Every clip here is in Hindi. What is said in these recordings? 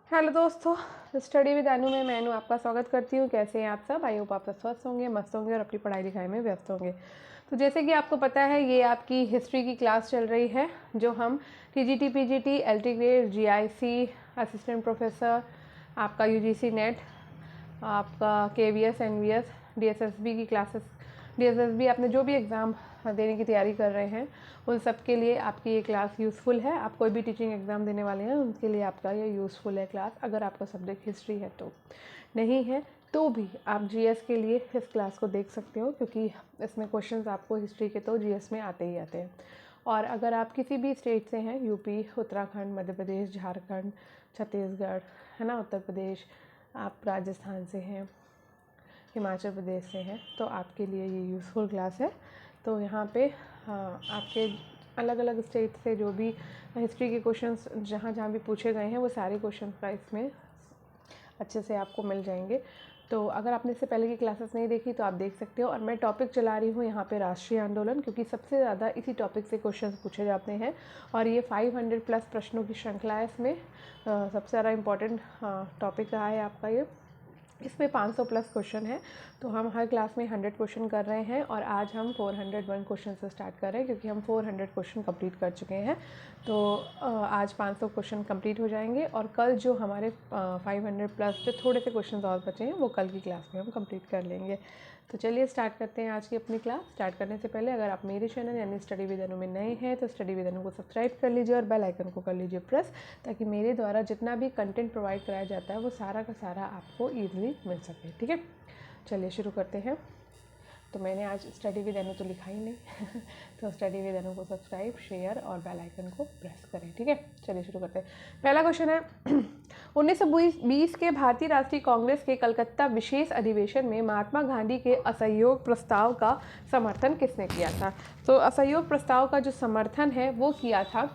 हेलो दोस्तों, स्टडी विद अनु में मैं अनु आपका स्वागत करती हूँ। कैसे हैं आप सब? आई होप आप सब स्वस्थ होंगे, मस्त होंगे और अपनी पढ़ाई लिखाई में व्यस्त होंगे। तो जैसे कि आपको पता है, ये आपकी हिस्ट्री की क्लास चल रही है जो हम TGT, PGT, LT grade, GIC, assistant professor, आपका यूजीसी नेट, आपका केवीएस, एनवीएस, डीएसएसबी की क्लासेस, डीएसएसबी आपने जो भी एग्ज़ाम देने की तैयारी कर रहे हैं उन सब के लिए आपकी ये क्लास यूज़फुल है। आप कोई भी टीचिंग एग्ज़ाम देने वाले हैं उनके लिए आपका ये यूज़फुल है क्लास। अगर आपका सब्जेक्ट हिस्ट्री है तो, नहीं है तो भी आप जीएस के लिए इस क्लास को देख सकते हो, क्योंकि इसमें क्वेश्चंस आपको हिस्ट्री के तो जीएस में आते ही आते हैं। और अगर आप किसी भी स्टेट से हैं, यूपी, उत्तराखंड, मध्य प्रदेश, झारखंड, छत्तीसगढ़, है ना, उत्तर प्रदेश, आप राजस्थान से हैं, हिमाचल प्रदेश से हैं, तो आपके लिए ये यूज़फुल क्लास है। तो यहाँ पे आपके अलग अलग स्टेट से जो भी हिस्ट्री के क्वेश्चंस जहाँ जहाँ भी पूछे गए हैं वो सारे क्वेश्चन का इसमें अच्छे से आपको मिल जाएंगे। तो अगर आपने इससे पहले की क्लासेस नहीं देखी तो आप देख सकते हो। और मैं टॉपिक चला रही हूँ यहाँ पे राष्ट्रीय आंदोलन, क्योंकि सबसे ज़्यादा इसी टॉपिक से क्वेश्चंस पूछे जाते हैं और ये 500 प्लस प्रश्नों की श्रृंखला है। इसमें सबसे ज़्यादा इम्पॉर्टेंट टॉपिक रहा है आपका ये। इसमें 500 प्लस क्वेश्चन है, तो हम हर क्लास में 100 क्वेश्चन कर रहे हैं और आज हम 401 क्वेश्चन से स्टार्ट कर रहे हैं, क्योंकि हम 400 क्वेश्चन कंप्लीट कर चुके हैं। तो आज 500 क्वेश्चन कंप्लीट हो जाएंगे और कल जो हमारे 500 प्लस जो थोड़े से क्वेश्चन और बचे हैं वो कल की क्लास में हम कंप्लीट कर लेंगे। तो चलिए स्टार्ट करते हैं आज की अपनी क्लास। स्टार्ट करने से पहले अगर आप मेरे चैनल यानी स्टडी विद अनु में नए हैं तो स्टडी विद अनु को सब्सक्राइब कर लीजिए और बेल आइकन को कर लीजिए प्रेस, ताकि मेरे द्वारा जितना भी कंटेंट प्रोवाइड कराया जाता है वो सारा का सारा आपको ईजिली मिल सके। ठीक है, चलिए शुरू करते हैं। तो मैंने आज स्टडी विद अनु तो लिखा ही नहीं तो स्टडी विद अनु को सब्सक्राइब, शेयर और बेल आइकन को प्रेस करें। ठीक है, चलिए शुरू करते हैं। पहला क्वेश्चन है 1920 के भारतीय राष्ट्रीय कांग्रेस के कलकत्ता विशेष अधिवेशन में महात्मा गांधी के असहयोग प्रस्ताव का समर्थन किसने किया था? तो असहयोग प्रस्ताव का जो समर्थन है वो किया था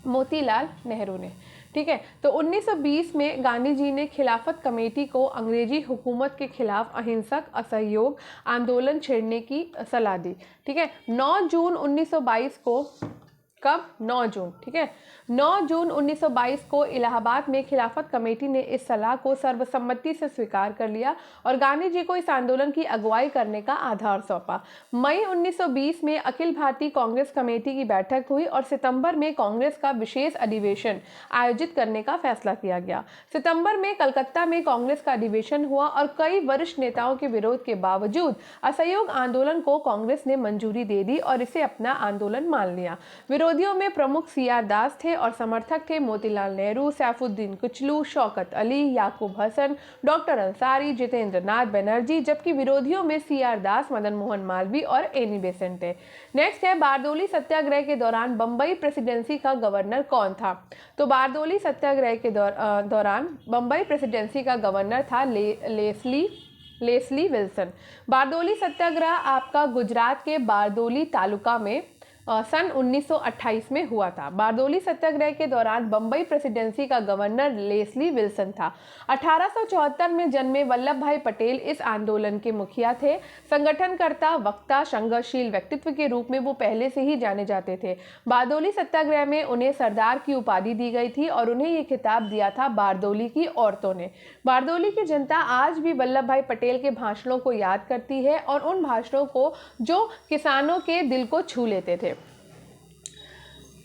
मोतीलाल नेहरू ने। ठीक है, तो 1920 में गांधी जी ने खिलाफत कमेटी को अंग्रेजी हुकूमत के खिलाफ अहिंसक असहयोग आंदोलन छेड़ने की सलाह दी। ठीक है, 9 जून 1922 को, कब? 9 जून। ठीक है, 9 जून 1922 को इलाहाबाद में खिलाफत कमेटी ने इस सलाह को सर्वसम्मति से स्वीकार कर लिया और गांधी जी को इस आंदोलन की अगुवाई करने का आधार सौंपा। मई 1920 में अखिल भारतीय कांग्रेस कमेटी की बैठक हुई और सितंबर में कांग्रेस का विशेष अधिवेशन आयोजित करने का फैसला किया गया। सितंबर में कलकत्ता में कांग्रेस का अधिवेशन हुआ और कई वरिष्ठ नेताओं के विरोध के बावजूद असहयोग आंदोलन को कांग्रेस ने मंजूरी दे दी और इसे अपना आंदोलन मान लिया। विरोधियों में प्रमुख सीआर दास थे और समर्थक थे मोतीलाल नेहरू, सैफुद्दीन कुचलू, शौकत अली, याकूब हसन, डॉक्टर अंसारी, जितेंद्र नाथ बनर्जी, जबकि विरोधियों में सीआर दास, मदन मोहन मालवीय और एनी बेसेंट थे। नेक्स्ट है बारदोली सत्याग्रह के दौरान बंबई प्रेसिडेंसी का गवर्नर कौन था? तो बारदोली सत्याग्रह के दौरान बंबई प्रेसिडेंसी का गवर्नर था लेस्ली विल्सन। बारदोली सत्याग्रह आपका गुजरात के बारदोली तालुका में सन 1928 में हुआ था। बारदोली सत्याग्रह के दौरान बंबई प्रेसिडेंसी का गवर्नर लेस्ली विल्सन था। 1874 में जन्मे वल्लभ भाई पटेल इस आंदोलन के मुखिया थे। संगठनकर्ता, वक्ता, संघर्षशील व्यक्तित्व के रूप में वो पहले से ही जाने जाते थे। बारदोली सत्याग्रह में उन्हें सरदार की उपाधि दी गई थी और उन्हें ये खिताब दिया था बारदोली की औरतों ने। बारदोली की जनता आज भी वल्लभ भाई पटेल के भाषणों को याद करती है और उन भाषणों को जो किसानों के दिल को छू लेते थे।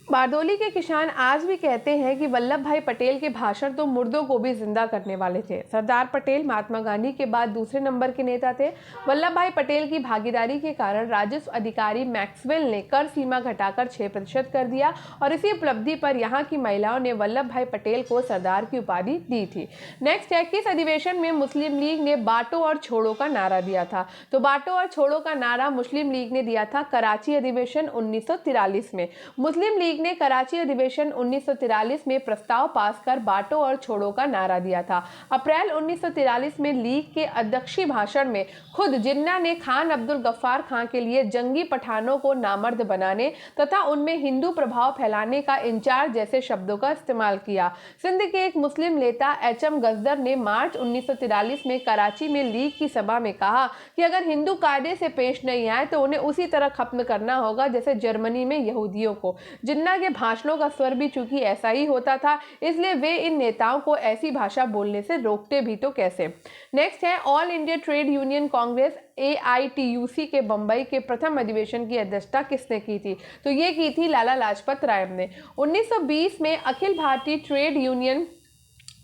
बारदोली के किसान आज भी कहते हैं कि वल्लभ भाई पटेल के भाषण तो मुर्दों को भी जिंदा करने वाले थे। सरदार पटेल महात्मा गांधी के बाद दूसरे नंबर के नेता थे। वल्लभ भाई पटेल की भागीदारी के कारण राजस्व अधिकारी मैक्सवेल ने कर सीमा घटाकर 6% कर दिया और इसी उपलब्धि पर यहाँ की महिलाओं ने वल्लभ भाई पटेल को सरदार की उपाधि दी थी। नेक्स्ट है, किस अधिवेशन में मुस्लिम लीग ने बांटो और छोड़ो का नारा दिया था? तो बांटो और छोड़ो का नारा मुस्लिम लीग ने दिया था कराची अधिवेशन 1943 में। मुस्लिम लीग ने कराची अधिवेशन 1943 में प्रस्ताव पास कर बांटो और छोड़ो का नारा दिया था। अप्रैल 1943 में लीग के अध्यक्षीय भाषण में खुद जिन्ना ने खान अब्दुल गफ्फार खां के लिए जंगी पठानों को नामर्द बनाने तथा उनमें हिंदू प्रभाव फैलाने का इंचार्ज जैसे शब्दों का इस्तेमाल किया। सिंध के एक मुस्लिम नेता एचएम गजदर ने मार्च 1943 में कराची में लीग की सभा में कहा कि अगर हिंदू कायदे से पेश नहीं आए तो उन्हें उसी तरह खत्म करना होगा जैसे जर्मनी में यहूदियों को। जिन्ना जिन्ना के भाषणों का स्वर भी चूंकि ऐसा ही होता था, इसलिए वे इन नेताओं को ऐसी भाषा बोलने से रोकते भी तो कैसे। नेक्स्ट है all India trade union Congress AITUC के बंबई के प्रथम अधिवेशन की अध्यक्षता किसने की थी? तो ये की थी लाला लाजपत राय ने। 1920 में अखिल भारतीय ट्रेड यूनियन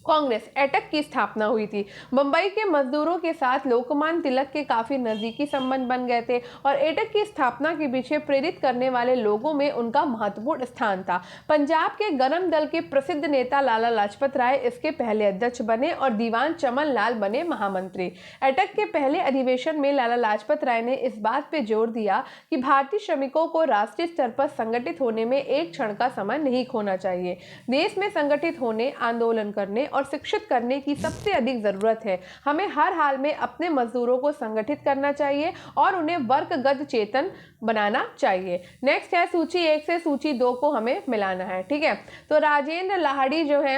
कांग्रेस एटक की स्थापना हुई थी। बंबई के मजदूरों के साथ लोकमान्य तिलक के काफी नजदीकी संबंध बन गए थे और एटक की स्थापना के पीछे प्रेरित करने वाले लोगों में उनका महत्वपूर्ण स्थान था। पंजाब के गरम दल के प्रसिद्ध नेता लाला लाजपत राय इसके पहले अध्यक्ष बने और दीवान चमन लाल बने महामंत्री। एटक के पहले अधिवेशन में लाला लाजपत राय ने इस बात पर जोर दिया कि भारतीय श्रमिकों को राष्ट्रीय स्तर पर संगठित होने में एक क्षण का समय नहीं खोना चाहिए। देश में संगठित होने, आंदोलन करने और शिक्षित करने की सबसे अधिक जरूरत है। हमें हर हाल में अपने मजदूरों को संगठित करना चाहिए और उन्हें वर्गगत चेतन बनाना चाहिए। नेक्स्ट है सूची 1 से सूची 2 को हमें मिलाना है, ठीक है। तो राजेंद्र लाहिड़ी जो है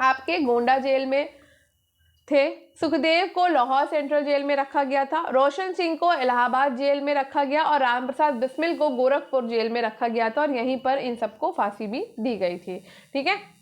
आपके गोंडा जेल में थे, सुखदेव को लाहौर सेंट्रल जेल में रखा गया था, रोशन सिंह को इलाहाबाद जेल में रखा गया और राम प्रसाद बिस्मिल को गोरखपुर जेल में रखा गया था और यहीं पर इन सबको फांसी भी दी गई थी, ठीक है।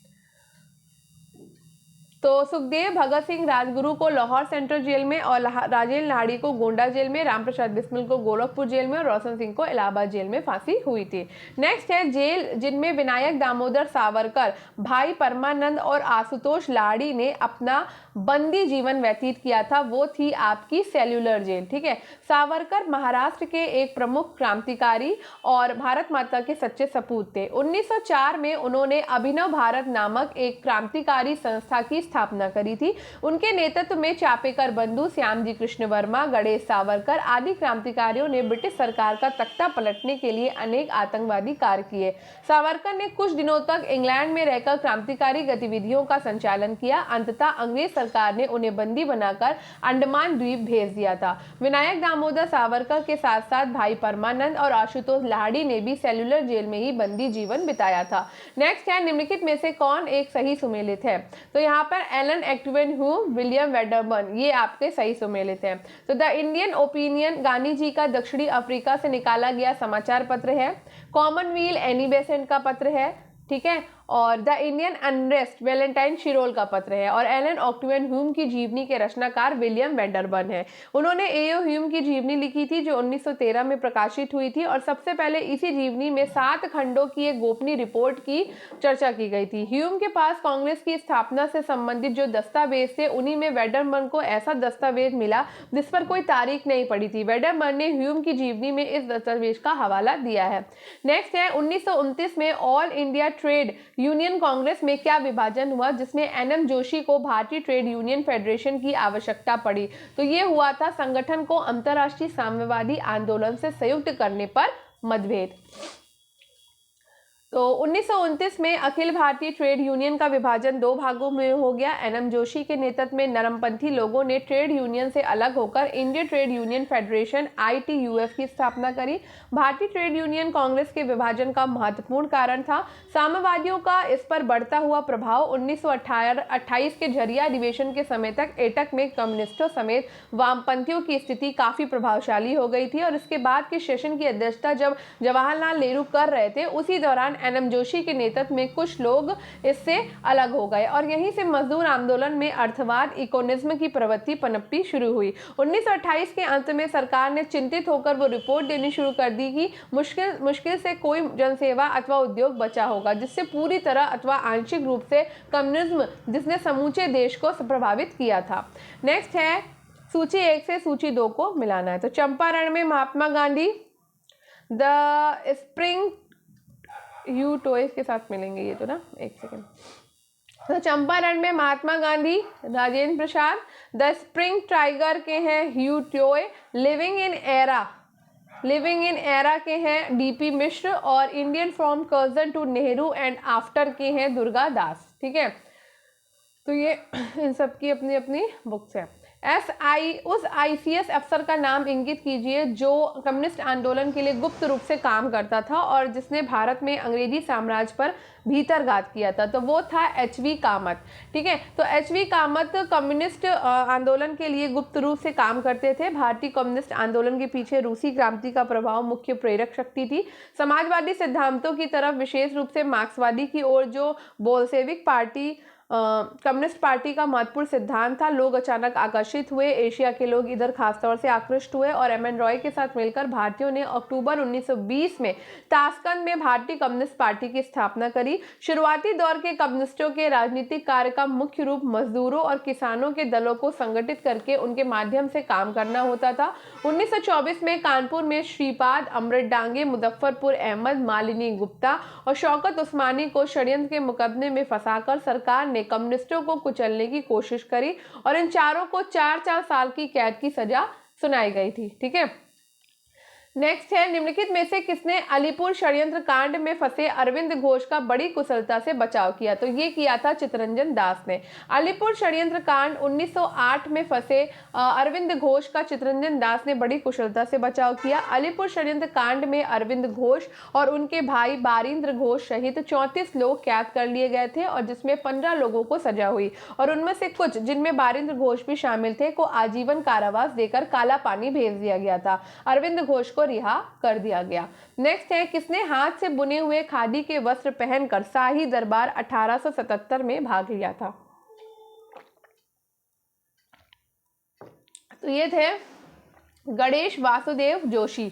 तो सुखदेव भगत सिंह राजगुरु को लाहौर सेंट्रल जेल में और राजेंद्र लाहिड़ी को गोंडा जेल में, रामप्रसाद बिस्मिल को गोरखपुर जेल में और रोशन सिंह को इलाहाबाद जेल में फांसी हुई थी। नेक्स्ट है जेल जिनमें विनायक दामोदर सावरकर, भाई परमानंद और आशुतोष लाहिड़ी ने अपना बंदी जीवन व्यतीत किया था, वो थी आपकी सेल्यूलर जेल, ठीक है। सावरकर महाराष्ट्र के एक प्रमुख क्रांतिकारी और भारत माता के सच्चे सपूत थे। 1904 में उन्होंने अभिनव भारत नामक एक क्रांतिकारी संस्था की स्थापना करी थी। उनके नेतृत्व में चापेकर बंधु, श्यामजी कृष्ण वर्मा, गणेश सावरकर आदि क्रांतिकारियों ने ब्रिटिश सरकार का तख्ता पलटने के लिए अनेक आतंकवादी कार्य किए। सावरकर ने कुछ दिनों तक इंग्लैंड में रहकर क्रांतिकारी गतिविधियों का संचालन किया। अंततः अंग्रेज सरकार ने उन्हें बंदी बनाकर अंडमान द्वीप भेज दिया था। विनायक दामोदर सावरकर के साथ साथ भाई परमानंद और आशुतोष लाहिड़ी ने भी सेल्यूलर जेल में ही बंदी जीवन बिताया था। नेक्स्ट है निम्नलिखित में से कौन एक सही सुमेलित है? तो यहाँ पर एलन एक्टिवन ह्यूम, विलियम वेडरबर्न, ये आपके सही सुमेलित हैं। तो the Indian opinion Gandhi ji का दक्षिणी अफ्रीका से निकाला गया समाचार पत्र है। कॉमनवेल्थ एनी बेसेंट का पत्र है, ठीक है। और the Indian unrest Valentine Shirol का पत्र है। और एलन ऑक्टिवन ह्यूम की जीवनी के रचनाकार विलियम वेडरबर्न है। उन्होंने एओ ह्यूम की जीवनी लिखी थी जो 1913 में प्रकाशित हुई थी और सबसे पहले इसी जीवनी में 7 खंडों की एक गोपनीय रिपोर्ट की चर्चा की गई थी। ह्यूम के पास कांग्रेस की स्थापना से संबंधित जो दस्तावेज थे उन्हीं में वेडरबर्न को ऐसा दस्तावेज मिला जिस पर कोई तारीख नहीं पड़ी थी। वेडरबर्न ने ह्यूम की जीवनी में इस दस्तावेज का हवाला दिया है। नेक्स्ट है 1929 में all India trade union Congress में क्या विभाजन हुआ जिसमें एनएम जोशी को भारतीय ट्रेड यूनियन फेडरेशन की आवश्यकता पड़ी? तो ये हुआ था संगठन को अंतर्राष्ट्रीय साम्यवादी आंदोलन से संयुक्त करने पर मतभेद। तो 1929 में अखिल भारतीय ट्रेड यूनियन का विभाजन 2 भागों में हो गया। एनएम जोशी के नेतृत्व में नरमपंथी लोगों ने ट्रेड यूनियन से अलग होकर Indian trade union federation ITUF की स्थापना करी। भारतीय ट्रेड यूनियन कांग्रेस के विभाजन का महत्वपूर्ण कारण था साम्यवादियों का इस पर बढ़ता हुआ प्रभाव। 1928 के झरिया अधिवेशन के समय तक एटक में कम्युनिस्टों समेत वामपंथियों की स्थिति काफी प्रभावशाली हो गई थी और इसके बाद के सेशन की अध्यक्षता जब जवाहरलाल नेहरू कर रहे थे उसी दौरान एनएम जोशी के नेतृत्व में कुछ लोग इससे अलग हो गए और यहीं से मजदूर आंदोलन में अर्थवाद इकोनिज्म की प्रवृत्ति पनपनी शुरू हुई। 1928 के अंत में सरकार ने चिंतित होकर वो रिपोर्ट देनी शुरू कर दी कि मुश्किल से कोई जनसेवा अथवा उद्योग बचा होगा जिससे पूरी तरह अथवा आंशिक रूप से कम्युनिज्म जिसने समूचे देश को प्रभावित किया था। नेक्स्ट है सूची 1 से सूची 2 को मिलाना है। तो चंपारण में महात्मा गांधी, द स्प्रिंग यू टॉयज के साथ मिलेंगे ये तो ना, एक सेकेंड। तो चंपारण में Mahatma Gandhi, Rajendra Prasad, the spring tiger के हैं Hugh Toye, living in era के हैं DP मिश्र और Indian from Curzon to Nehru and after के हैं दुर्गा दास, ठीक है। तो ये इन सब की अपनी अपनी बुक्स है। उस ICS अफसर का नाम इंगित कीजिए जो कम्युनिस्ट आंदोलन के लिए गुप्त रूप से काम करता था और जिसने भारत में अंग्रेजी साम्राज्य पर भीतरघात किया था, तो वो था HV कामत। ठीक है, तो HV कामत कम्युनिस्ट आंदोलन के लिए गुप्त रूप से काम करते थे। भारतीय कम्युनिस्ट आंदोलन के पीछे रूसी क्रांति का प्रभाव मुख्य प्रेरक शक्ति थी। समाजवादी सिद्धांतों की तरफ, विशेष रूप से मार्क्सवादी की ओर, जो बोल्शेविक पार्टी कम्युनिस्ट पार्टी का महत्वपूर्ण सिद्धांत था, लोग अचानक आकर्षित हुए। एशिया के लोग इधर खासतौर से आकृष्ट हुए और MN रॉय के साथ मिलकर भारतीयों ने अक्टूबर 1920 में ताशकंद में भारतीय कम्युनिस्ट पार्टी की स्थापना करी। शुरुआती दौर के कम्युनिस्टों के राजनीतिक कार्य का मुख्य रूप मजदूरों और किसानों के दलों को संगठित करके उनके माध्यम से काम करना होता था। 1924 में कानपुर में श्रीपाद, अमृत डांगे, मुजफ्फरपुर अहमद, मालिनी गुप्ता और शौकत उस्मानी को षड्यंत्र के मुकदमे में फंसाकर सरकार ने कम्युनिस्टों को कुचलने की कोशिश करी और इन चारों को 4-4 साल की कैद की सजा सुनाई गई थी। ठीक है, नेक्स्ट है, निम्नलिखित में से किसने अलीपुर षड्यंत्र कांड में फंसे अरविंद घोष का बड़ी कुशलता से बचाव किया? तो ये किया था चित्तरंजन दास ने। अलीपुर षड्यंत्र कांड 1908 में फंसे अरविंद घोष का चित्तरंजन दास ने बड़ी कुशलता से बचाव किया। अलीपुर षड्यंत्र कांड में अरविंद घोष और उनके भाई बारिंद्र घोष सहित 34 लोग कैद कर लिए गए थे और जिसमें 15 लोगों को सजा हुई और उनमें से कुछ, जिनमें बारिंद्र घोष भी शामिल थे, को आजीवन कारावास देकर काला पानी भेज दिया गया था। अरविंद घोष को रिहा कर दिया गया। नेक्स्ट है, किसने हाथ से बुने हुए खादी के वस्त्र पहनकर शाही दरबार 1877 में भाग लिया था? तो ये थे गणेश वासुदेव जोशी।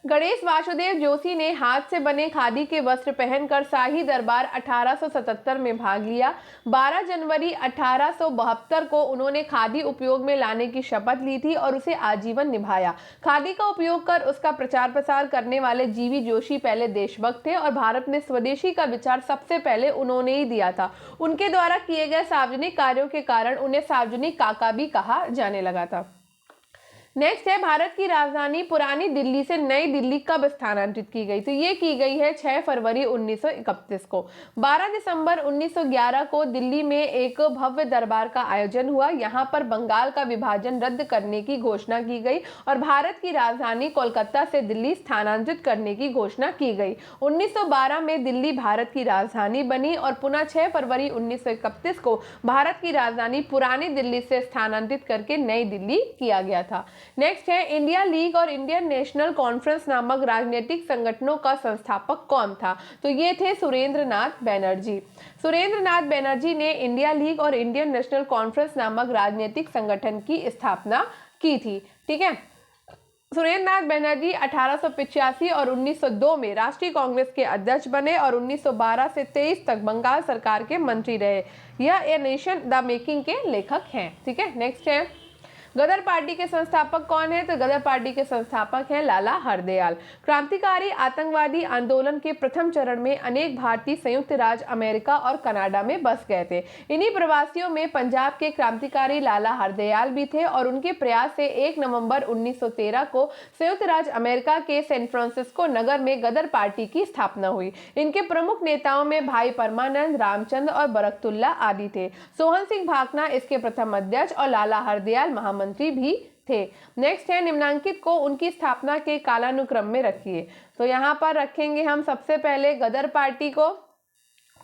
गणेश वासुदेव जोशी ने हाथ से बने खादी के वस्त्र पहनकर शाही दरबार 1877 में भाग लिया। 12 जनवरी 1872 को उन्होंने खादी उपयोग में लाने की शपथ ली थी और उसे आजीवन निभाया। खादी का उपयोग कर उसका प्रचार प्रसार करने वाले GV जोशी पहले देशभक्त थे और भारत में स्वदेशी का विचार सबसे पहले उन्होंने ही दिया था। उनके द्वारा किए गए सार्वजनिक कार्यों के कारण उन्हें सार्वजनिक काका भी कहा जाने लगा था। नेक्स्ट है, भारत की राजधानी पुरानी दिल्ली से नई दिल्ली कब स्थानांतरित की गई? तो ये की गई है 6 फरवरी 1931 को। 12 दिसंबर 1911 को दिल्ली में एक भव्य दरबार का आयोजन हुआ। यहाँ पर बंगाल का विभाजन रद्द करने की घोषणा की गई और भारत की राजधानी कोलकाता से दिल्ली स्थानांतरित करने की घोषणा की गई। 1912 में दिल्ली भारत की राजधानी बनी और पुनः 6 फरवरी 1931 को भारत की राजधानी पुरानी दिल्ली से स्थानांतरित करके नई दिल्ली किया गया था। नेक्स्ट है, इंडिया लीग और इंडियन नेशनल कॉन्फ्रेंस नामक राजनीतिक संगठनों का संस्थापक कौन था? तो ये थे सुरेंद्र नाथ बैनर्जी। सुरेंद्र नाथ बैनर्जी ने इंडिया लीग और इंडियन नेशनल कॉन्फ्रेंस नामक राजनीतिक संगठन की स्थापना की थी। ठीक है, सुरेंद्र नाथ बैनर्जी 1885 और 1902 में राष्ट्रीय कांग्रेस के अध्यक्ष बने और 1912 से 23 तक बंगाल सरकार के मंत्री रहे। यह ए नेशन द मेकिंग के लेखक हैं। ठीक है, नेक्स्ट है, गदर पार्टी के संस्थापक कौन है? तो गदर पार्टी के संस्थापक हैं लाला हरदयाल। क्रांतिकारी आतंकवादी आंदोलन के प्रथम चरण में अनेक भारतीय संयुक्त राज्य अमेरिका और कनाडा में बस गए थे। इन्हीं प्रवासियों में पंजाब के क्रांतिकारी लाला हरदयाल भी थे और उनके प्रयास से 1 नवंबर 1913 को संयुक्त राज्य अमेरिका के सैन फ्रांसिस्को नगर में गदर पार्टी की स्थापना हुई। इनके प्रमुख नेताओं में भाई परमानंद, रामचंद्र और बरकतुल्ला आदि थे। सोहन सिंह भाकना इसके प्रथम अध्यक्ष और लाला हरदयाल मंत्री भी थे। नेक्स्ट है, निम्नांकित को उनकी स्थापना के कालानुक्रम में रखिए। तो यहाँ पर रखेंगे हम सबसे पहले गदर पार्टी को,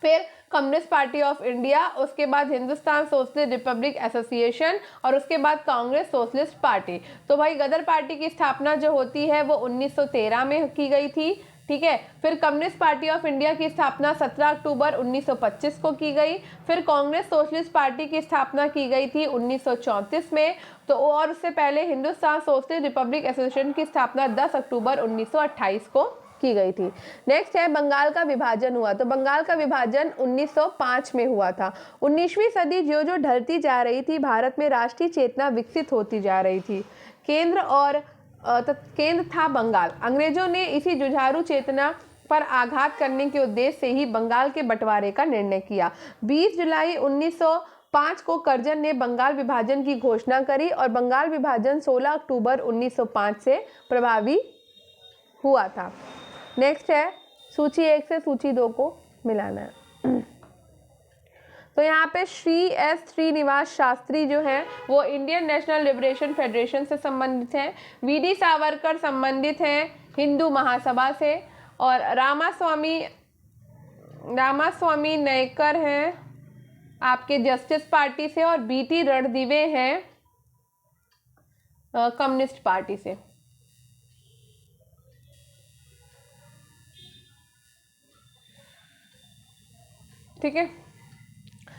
फिर कम्युनिस्ट पार्टी ऑफ इंडिया, उसके बाद हिंदुस्तान सोशलिस्ट रिपब्लिक एसोसिएशन और उसके बाद कांग्रेस सोशलिस्ट पार्टी। तो भाई गदर पार्टी की स्थापना जो होती है वो 1913 में की गई थी। ठीक है, फिर कम्युनिस्ट पार्टी ऑफ इंडिया की स्थापना 17 अक्टूबर 1925 को की गई। फिर कांग्रेस सोशलिस्ट पार्टी की स्थापना की गई थी 1934 में। तो और उससे पहले हिंदुस्तान सोशलिस्ट रिपब्लिक एसोसिएशन की स्थापना 10 अक्टूबर 1928 को की गई थी। नेक्स्ट है, बंगाल का विभाजन हुआ। तो बंगाल का विभाजन 1905 में हुआ था। 19वीं सदी जो जो ढलती जा रही थी, भारत में राष्ट्रीय चेतना विकसित होती जा रही थी। केंद्र था बंगाल। अंग्रेजों ने इसी जुझारू चेतना पर आघात करने के उद्देश्य से ही बंगाल के बंटवारे का निर्णय किया। 20 जुलाई 1905 को कर्जन ने बंगाल विभाजन की घोषणा करी और बंगाल विभाजन 16 अक्टूबर 1905 से प्रभावी हुआ था। नेक्स्ट है, सूची 1 से सूची 2 को मिलाना है। तो यहाँ पे श्री एस श्रीनिवास शास्त्री जो हैं वो इंडियन नेशनल लिबरेशन फेडरेशन से संबंधित हैं। वी.डी. सावरकर संबंधित हैं हिंदू महासभा से, और रामास्वामी नयकर हैं आपके जस्टिस पार्टी से, और बी.टी. रणदिवे हैं कम्युनिस्ट पार्टी से। ठीक है।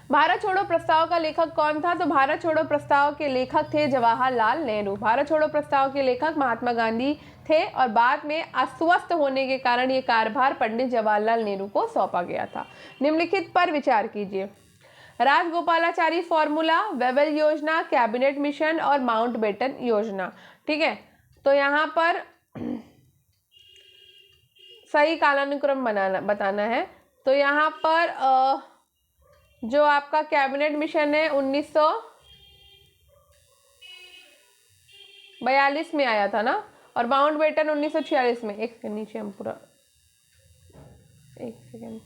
भारत छोड़ो प्रस्ताव का लेखक कौन था? तो भारत छोड़ो प्रस्ताव के लेखक थे जवाहरलाल नेहरू। भारत छोड़ो प्रस्ताव के लेखक महात्मा गांधी थे, और बाद में अस्वस्थ होने के कारण ये कार्यभार पंडित जवाहरलाल नेहरू को सौंपा गया था। निम्नलिखित पर विचार कीजिए। राजगोपालाचारी फॉर्मूला, वेबल योजना, कैबिनेट मिशन और माउंटबेटन योजना। ठीक है, तो यहाँ पर सही कालानुक्रम बताना है। तो यहाँ पर जो आपका कैबिनेट मिशन है 1942 में आया था ना, और माउंटबेटन 1946 में। एक सेकंड नीचे हम पूरा, एक सेकंड,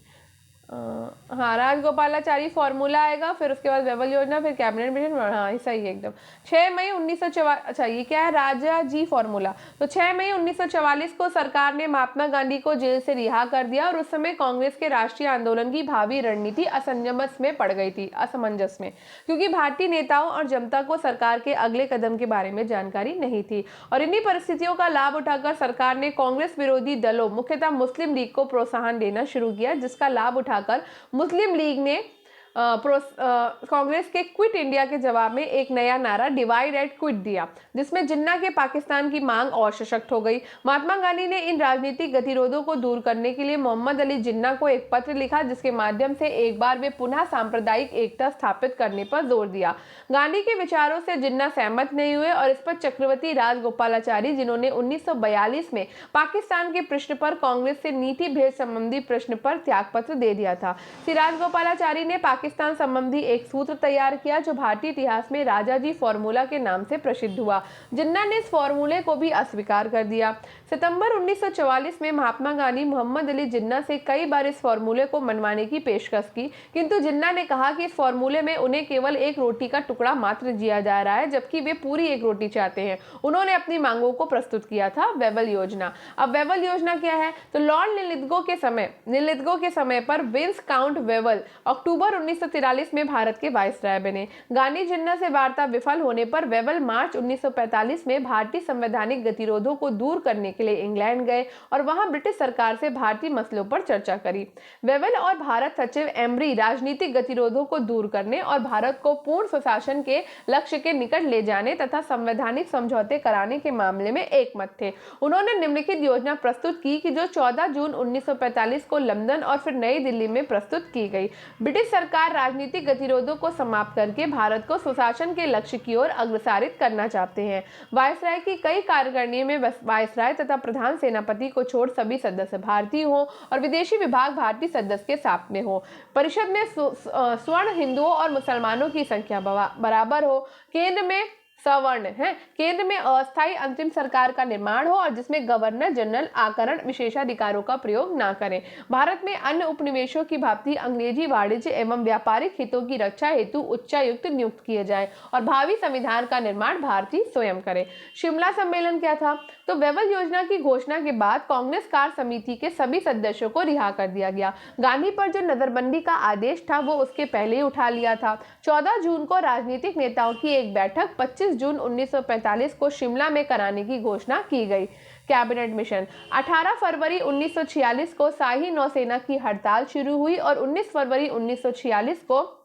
हाँ, राजगोपालाचारी फॉर्मूला आएगा, फिर उसके बाद वेबल योजना, फिर कैबिनेट मिशन। हाँ, सही है एकदम। 6 मई 1944, अच्छा ये क्या है? राजा जी फॉर्मूला। तो 6 मई 1944 को सरकार ने महात्मा गांधी को जेल से रिहा कर दिया, और उस समय कांग्रेस के राष्ट्रीय आंदोलन की भावी रणनीति असमंजस में पड़ गई थी, असमंजस में, क्योंकि भारतीय नेताओं और जनता को सरकार के अगले कदम के बारे में जानकारी नहीं थी। और इन्हीं परिस्थितियों का लाभ उठाकर सरकार ने कांग्रेस विरोधी दलों, मुख्यतः मुस्लिम लीग को प्रोत्साहन देना शुरू किया, जिसका लाभ उठाकर मुस्लिम लीग ने कांग्रेस के क्विट इंडिया के जवाब में एक नया नारा डिवाइड एंड क्विट दिया, जिसमें जिन्ना के पाकिस्तान की मांग और सशक्त हो गई। महात्मा गांधी ने इन राजनीतिक गतिरोधों को दूर करने के लिए मोहम्मद अली जिन्ना को एक पत्र लिखा, जिसके माध्यम से एक बार वे पुनः सांप्रदायिक एकता स्थापित करने पर जोर दिया। गांधी के विचारों से जिन्ना सहमत नहीं हुए, और इस पर चक्रवर्ती राजगोपालाचारी, जिन्होंने 1942 में पाकिस्तान के प्रश्न पर कांग्रेस से नीति भेद संबंधी प्रश्न पर त्यागपत्र दे दिया था। श्री राजगोपालाचारी ने पाकिस्तान संबंधी एक सूत्र तैयार किया, जो भारतीय इतिहास में राजाजी फॉर्मूला के नाम से प्रसिद्ध हुआ। जिन्ना ने इस फॉर्मूले को भी अस्वीकार कर दिया। सितंबर 1944 में महात्मा गांधी मोहम्मद अली जिन्ना से कई बार इस फॉर्मूले को मनवाने की पेशकश की, किंतु जिन्ना ने कहा कि इस फॉर्मूले में उन्हें केवल एक रोटी का टुकड़ा मात्र दिया जा रहा है, जबकि वे पूरी एक रोटी चाहते हैं। उन्होंने अपनी मांगों को प्रस्तुत किया था वेबल योजना। अब वेबल योजना क्या है? तो लॉर्ड निलिद्गो के समय पर विंस काउंट वेबल अक्टूबर 1943 में भारत के वायसराय बने। गांधी जिन्ना से वार्ता विफल होने पर वेबल मार्च 1945 में भारतीय संवैधानिक गतिरोधों को दूर करने के लिए इंग्लैंड गए, और वहां ब्रिटिश सरकार से भारतीय मसलों पर चर्चा करी। वेबल और भारत सचिव एम्बरी राजनीतिक गतिरोधों को दूर करने और भारत को पूर्ण स्वशासन के लक्ष्य के निकट ले जाने तथा संवैधानिक समझौते कराने के मामले में एकमत थे। उन्होंने निम्नलिखित योजना प्रस्तुत की, कि जो 14 जून 1945 को लंदन और फिर नई दिल्ली में प्रस्तुत की गई। ब्रिटिश सरकार राजनीतिक गतिरोधों को समाप्त करके भारत को सुशासन के लक्ष्य की ओर अग्रसरित करना चाहते हैं। वायसराय की कई कार्यकारिणी में वायसराय तथा प्रधान सेनापति को छोड़ सभी सदस्य भारतीय हों, और विदेशी विभाग भारतीय सदस्य के साथ में हो। परिषद में स्वर्ण हिंदुओं और मुसलमानों की संख्या बराबर हो। केंद्र में सवर्ण है, केंद्र में अस्थायी अंतरिम सरकार का निर्माण हो, और जिसमें गवर्नर जनरल आकरण विशेषाधिकारों का प्रयोग ना करें। भारत में अन्य उपनिवेशों की भांति अंग्रेजी वाणिज्य एवं व्यापारिक हितों की रक्षा हेतु उच्चायुक्त नियुक्त किए जाए, और भावी संविधान का निर्माण भारतीय स्वयं करे। शिमला सम्मेलन क्या था? तो वेबल योजना की घोषणा के बाद कांग्रेस कार्य समिति के सभी सदस्यों को रिहा कर दिया गया। गांधी पर जो नजरबंदी का आदेश था वो उसके पहले ही उठा लिया था। 14 जून को राजनीतिक नेताओं की एक बैठक 25 जून 1945 को शिमला में कराने की घोषणा की गई। कैबिनेट मिशन 18 फरवरी 1946 को शाही नौसेना की हड़ताल शुरू हुई, और 19 फरवरी 1946 को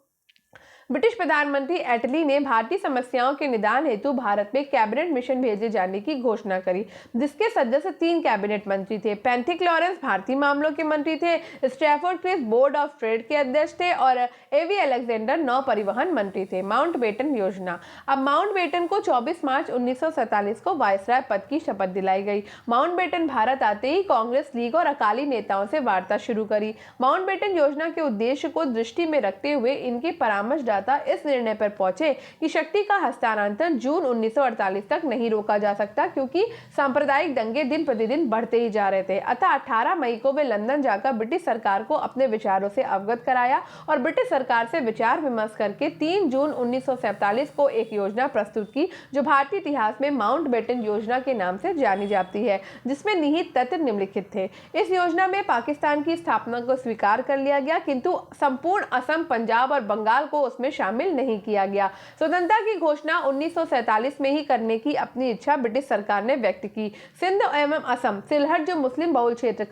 ब्रिटिश प्रधानमंत्री एटली ने भारतीय समस्याओं के निदान हेतु भारत में कैबिनेट मिशन भेजे जाने की घोषणा करी, जिसके सदस्य 3 कैबिनेट मंत्री थे। पैंथिक लॉरेंस भारतीय मामलों के मंत्री थे, Stafford Cripps board of trade के अध्यक्ष थे, और एवी अलेक्जेंडर नौ परिवहन मंत्री थे। माउंटबेटन योजना। अब माउंटबेटन को 24 मार्च 1947 को वायसराय पद की शपथ दिलाई गई। माउंटबेटन भारत आते ही कांग्रेस, लीग और अकाली नेताओं से वार्ता शुरू करी। माउंटबेटन योजना के उद्देश्य को दृष्टि में रखते हुए इनके परामर्शदाता संवाददाता इस निर्णय पर पहुंचे कि शक्ति का हस्तांतरण जून 1948 तक नहीं रोका जा सकता, क्योंकि सांप्रदायिक दंगे दिन प्रतिदिन बढ़ते ही जा रहे थे। अतः 18 मई को वे लंदन जाकर ब्रिटिश सरकार को अपने विचारों से अवगत कराया और ब्रिटिश सरकार से विचार विमर्श करके 3 जून 1947 को एक योजना प्रस्तुत की, जो भारतीय इतिहास में माउंटबेटन योजना के नाम से जानी जाती है, जिसमें निहित तथ्य निम्नलिखित थे। इस योजना में पाकिस्तान की स्थापना को स्वीकार कर लिया गया, किंतु संपूर्ण असम, पंजाब और बंगाल को उसमें शामिल नहीं किया गया। स्वतंत्रता की घोषणा 1947 में ही करने की अपनी इच्छा ब्रिटिश सरकार ने व्यक्त की। सिंध एवं असम, सिलहट जो मुस्लिम बहुल क्षेत्र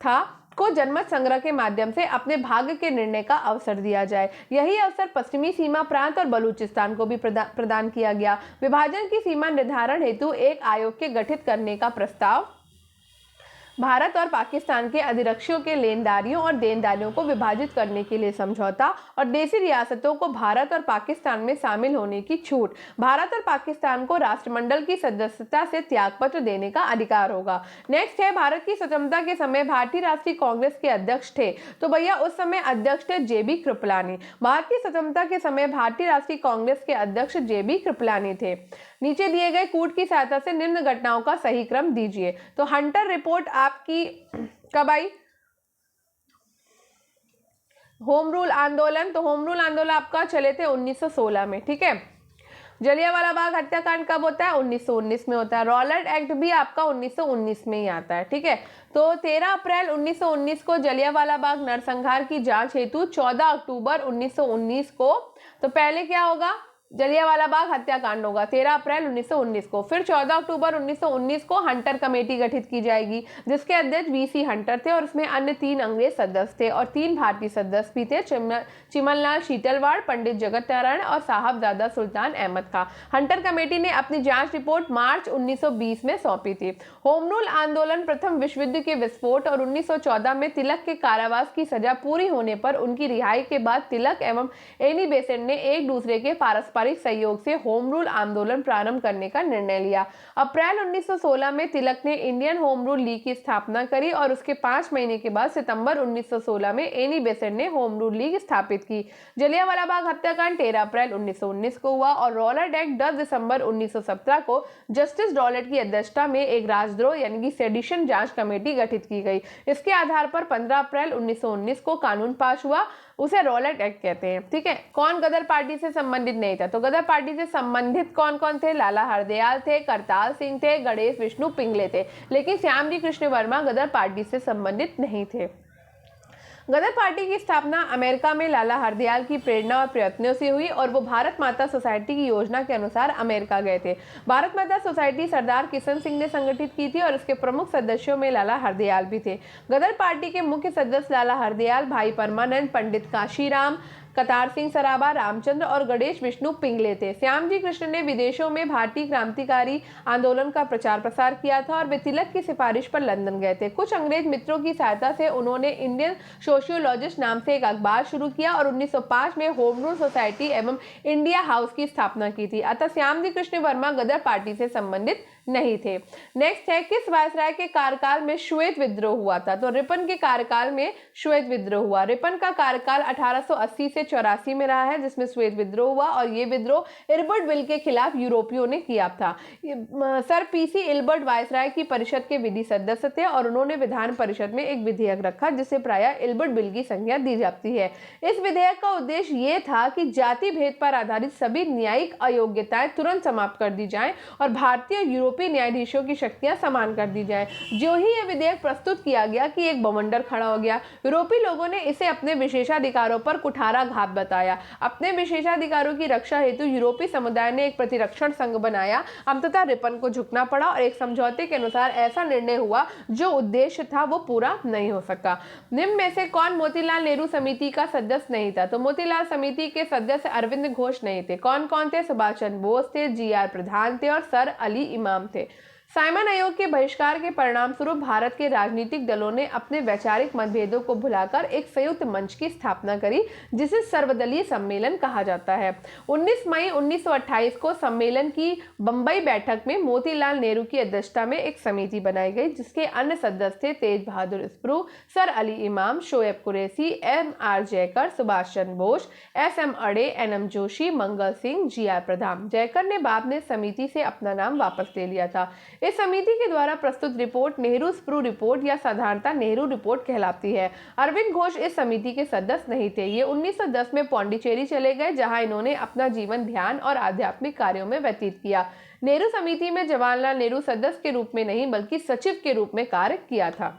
था को जनमत संग्रह के माध्यम से अपने भाग्य के निर्णय का अवसर दिया जाए। यही अवसर पश्चिमी सीमा प्रांत और बलूचिस्तान को भी प्रदान किया गया। विभाजन की सीमा निर्धारण हेतु एक आयोग के गठित करने का प्रस्ताव भारत और पाकिस्तान के अधिरक्षियों के लेनदारियों और देनदारियों को विभाजित करने के लिए समझौता और देशी रियासतों को भारत और पाकिस्तान में शामिल होने की छूट, भारत और पाकिस्तान को राष्ट्रमंडल की सदस्यता से त्यागपत्र देने का अधिकार होगा। नेक्स्ट है, भारत की स्वतंत्रता के समय भारतीय राष्ट्रीय कांग्रेस के अध्यक्ष थे, तो भैया उस समय अध्यक्ष थे JB कृपलानी। भारत की स्वतंत्रता के समय भारतीय राष्ट्रीय कांग्रेस के अध्यक्ष JB कृपलानी थे। नीचे दिए गए कूट की सहायता से निम्न घटनाओं का सही क्रम दीजिए। तो हंटर रिपोर्ट आपकी कब आई? होम रूल आंदोलन, तो होम रूल आंदोलन आपका चले थे 1916 में, ठीक है। जलियांवाला बाग हत्याकांड कब होता है? 1919 में होता है। रॉलेट एक्ट भी आपका 1919 में ही आता है, ठीक है। तो 13 अप्रैल 1919 को जलियांवाला बाग नरसंहार की जांच हेतु 14 अक्टूबर 1919 को, तो पहले क्या होगा? जलियांवाला बाग हत्याकांड होगा 13 अप्रैल 1919 को। फिर 14 अक्टूबर 1919 को हंटर कमेटी गठित की जाएगी, जिसके अध्यक्ष VC हंटर थे और इसमें अन्य 3 अंग्रेज सदस्य थे और 3 भारतीय सदस्य भी थे, चिमनलाल शीतलवाड़, पंडित जगत नारायण और साहबजादा सुल्तान अहमद खां। हंटर कमेटी ने अपनी जांच रिपोर्ट मार्च 1920 में सौंपी थी। होम रूल आंदोलन प्रथम विश्व युद्ध के विस्फोट और 1914 में तिलक के कारावास की सजा पूरी होने पर उनकी रिहाई के बाद तिलक एवं एनी बेसेंट ने एक दूसरे के पारस्परिक सहयोग से होम रूल आंदोलन प्रारंभ करने का निर्णय लिया। अप्रैल 1916 में तिलक ने इंडियन होम रूल लीग की स्थापना करी और उसके 5 महीने के बाद सितंबर 1916 में एनी बेसेंट ने होम रूल लीग स्थापित की। जलियांवाला बाग हत्याकांड 13 अप्रैल 1919 को हुआ और रॉलेट एक्ट 10 दिसंबर 1917 को जस्टिस रॉलेट की अध्यक्षता में एक राजद्रोह यानी कि सेडिशन जांच कमेटी गठित की गई। इसके आधार पर 15 अप्रैल 1919 को कानून पास हुआ, उसे रॉलेट एक्ट कहते हैं, ठीक है। कौन गदर पार्टी से संबंधित नहीं था? तो गदर पार्टी से संबंधित कौन कौन थे? लाला हरदयाल थे, करताल सिंह थे, गणेश विष्णु पिंगले थे, लेकिन श्यामजी कृष्ण वर्मा गदर पार्टी से संबंधित नहीं थे। गदर पार्टी की स्थापना अमेरिका में लाला हरदयाल की प्रेरणा और प्रयत्नों से हुई और वो भारत माता सोसाइटी की योजना के अनुसार अमेरिका गए थे। भारत माता सोसाइटी सरदार किशन सिंह ने संगठित की थी और इसके प्रमुख सदस्यों में लाला हरदयाल भी थे। गदर पार्टी के मुख्य सदस्य लाला हरदयाल, भाई परमानंद, पंडित काशीराम, कतार सिंह सराबा, रामचंद्र और गणेश विष्णु पिंगले थे। श्यामजी कृष्ण ने विदेशों में भारतीय क्रांतिकारी आंदोलन का प्रचार प्रसार किया था और वे तिलक की सिफारिश पर लंदन गए थे। कुछ अंग्रेज मित्रों की सहायता से उन्होंने इंडियन सोशियोलॉजिस्ट नाम से एक अखबार शुरू किया और 1905 में होम रूल सोसाइटी एवं इंडिया हाउस की स्थापना की थी। अतः श्यामजी कृष्ण वर्मा गदर पार्टी से संबंधित नहीं थे। नेक्स्ट है, किस वायसराय के कार्यकाल में श्वेत विद्रोह हुआ था? तो रिपन के कार्यकाल में श्वेत विद्रोह हुआ। रिपन का कार्यकाल 1880 से 84 में रहा है, जिसमें श्वेत विद्रोह हुआ और ये विद्रोह इल्बर्ट बिल के खिलाफ यूरोपियों ने किया था। सर PC इल्बर्ट वायसराय की परिषद के विधि सदस्य थे और उन्होंने विधान परिषद में एक विधेयक रखा जिसे प्रायः इल्बर्ट बिल की संज्ञा दी जाती है। इस विधेयक का उद्देश्य ये था कि जाति भेद पर आधारित सभी न्यायिक अयोग्यताएं तुरंत समाप्त कर दी जाएं और भारतीय यूरोपीय न्यायाधीशों की शक्तियां समान कर दी जाएं। जो ही यह विधेयक प्रस्तुत किया गया कि एक बवंडर खड़ा हो गया। यूरोपीय लोगों ने इसे अपने विशेषाधिकारों पर कुठाराघात बताया। अपने विशेषाधिकारों की रक्षा हेतु यूरोपीय समुदाय ने एक प्रतिरक्षण संघ बनाया। अंततः रिपन को झुकना पड़ा और एक समझौते के अनुसार ऐसा निर्णय हुआ जो उद्देश्य था वो पूरा नहीं हो सका। निम्न में से कौन मोतीलाल नेहरू समिति का सदस्य नहीं था? तो मोतीलाल समिति के सदस्य अरविंद घोष नहीं थे। कौन कौन थे? सुभाष चंद्र बोस थे, GR प्रधान थे और सर अली इमाम थे। साइमन आयोग के बहिष्कार के परिणाम स्वरूप भारत के राजनीतिक दलों ने अपने वैचारिक मतभेदों को भुलाकर एक संयुक्त मंच की स्थापना करी, जिसे सर्वदलीय सम्मेलन कहा जाता है। 19 मई 1928 को सम्मेलन की बंबई बैठक में मोतीलाल नेहरू की अध्यक्षता में एक समिति बनाई गई, जिसके अन्य सदस्य थे तेज बहादुर स्प्रू, सर अली इमाम, Shoaib Qureshi, M.R. Jayakar, Subhash Chandra Bose, S.M. अडे, N.M. Joshi, Mangal Singh, G.R. प्रधान। जयकर ने बाद में समिति से अपना नाम वापस ले लिया था। इस समिति के द्वारा प्रस्तुत रिपोर्ट नेहरू स्प्रू रिपोर्ट या साधारणतः नेहरू रिपोर्ट कहलाती है। अरविंद घोष इस समिति के सदस्य नहीं थे। ये 1910 में पौंडीचेरी चले गए, जहां इन्होंने अपना जीवन ध्यान और आध्यात्मिक कार्यों में व्यतीत किया। नेहरू समिति में जवाहरलाल नेहरू सदस्य के रूप में नहीं बल्कि सचिव के रूप में कार्य किया था।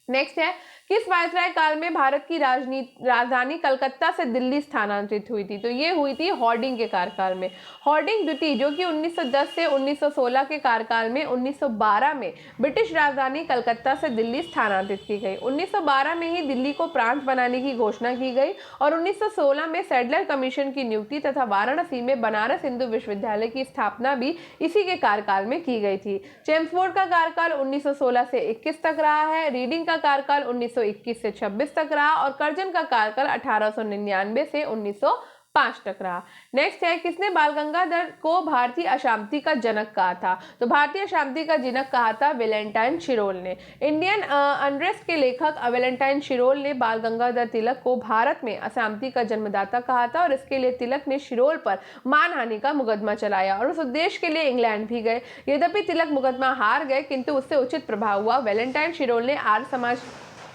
नेक्स्ट है, किस वायसराय काल में भारत की राजधानी कलकत्ता से दिल्ली स्थानांतरित हुई थी? तो ये हुई थी हॉर्डिंग के कार्यकाल में। हॉर्डिंग द्वितीय, जो कि 1910 से 1916 के कार्यकाल में 1912 में ब्रिटिश राजधानी कलकत्ता से दिल्ली स्थानांतरित की गई। 1912 में ही दिल्ली को प्रांत बनाने की घोषणा की गई और 1916 में सैडलर कमीशन की नियुक्ति तथा वाराणसी में बनारस हिंदू विश्वविद्यालय की स्थापना भी इसी के कार्यकाल में की गई थी। चेम्सफोर्ड का कार्यकाल 1916 से 21 तक रहा है। रीडिंग का कार्यकाल 1921 से 26 तक रहा और कर्जन का कार्यकाल 1899 से 1905 तक रहा। नेक्स्ट है, किसने बाल गंगाधर को भारतीय अशांति का जनक कहा था? तो भारतीय अशांति का जनक कहा था वेलेंटाइन शिरोल ने। इंडियन अनरेस्ट के लेखक वेलेंटाइन शिरोल ने बाल गंगाधर तिलक को भारत में अशांति का जन्मदाता कहा था और इसके लिए तिलक ने शिरोल पर मानहानि का मुकदमा चलाया और उस उद्देश्य के लिए इंग्लैंड भी गए। यद्यपि तिलक मुकदमा हार गए, किंतु उससे उचित प्रभाव हुआ। वेलेंटाइन शिरोल ने आर्य समाज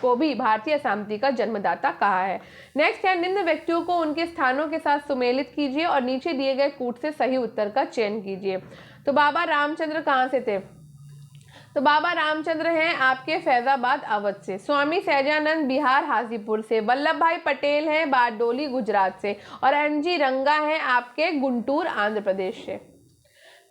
को भी भारतीय अशांति का जन्मदाता कहा है। नेक्स्ट है, निम्न व्यक्तियों को उनके स्थानों के साथ सुमेलित कीजिए और नीचे दिए गए कूट से सही उत्तर का चयन कीजिए। तो बाबा रामचंद्र कहाँ से थे? तो बाबा रामचंद्र हैं आपके फैजाबाद अवध से। स्वामी सहजानंद बिहार हाजीपुर से। वल्लभ भाई पटेल हैं बारडोली गुजरात से और NG रंगा हैं आपके गुंटूर आंध्र प्रदेश से।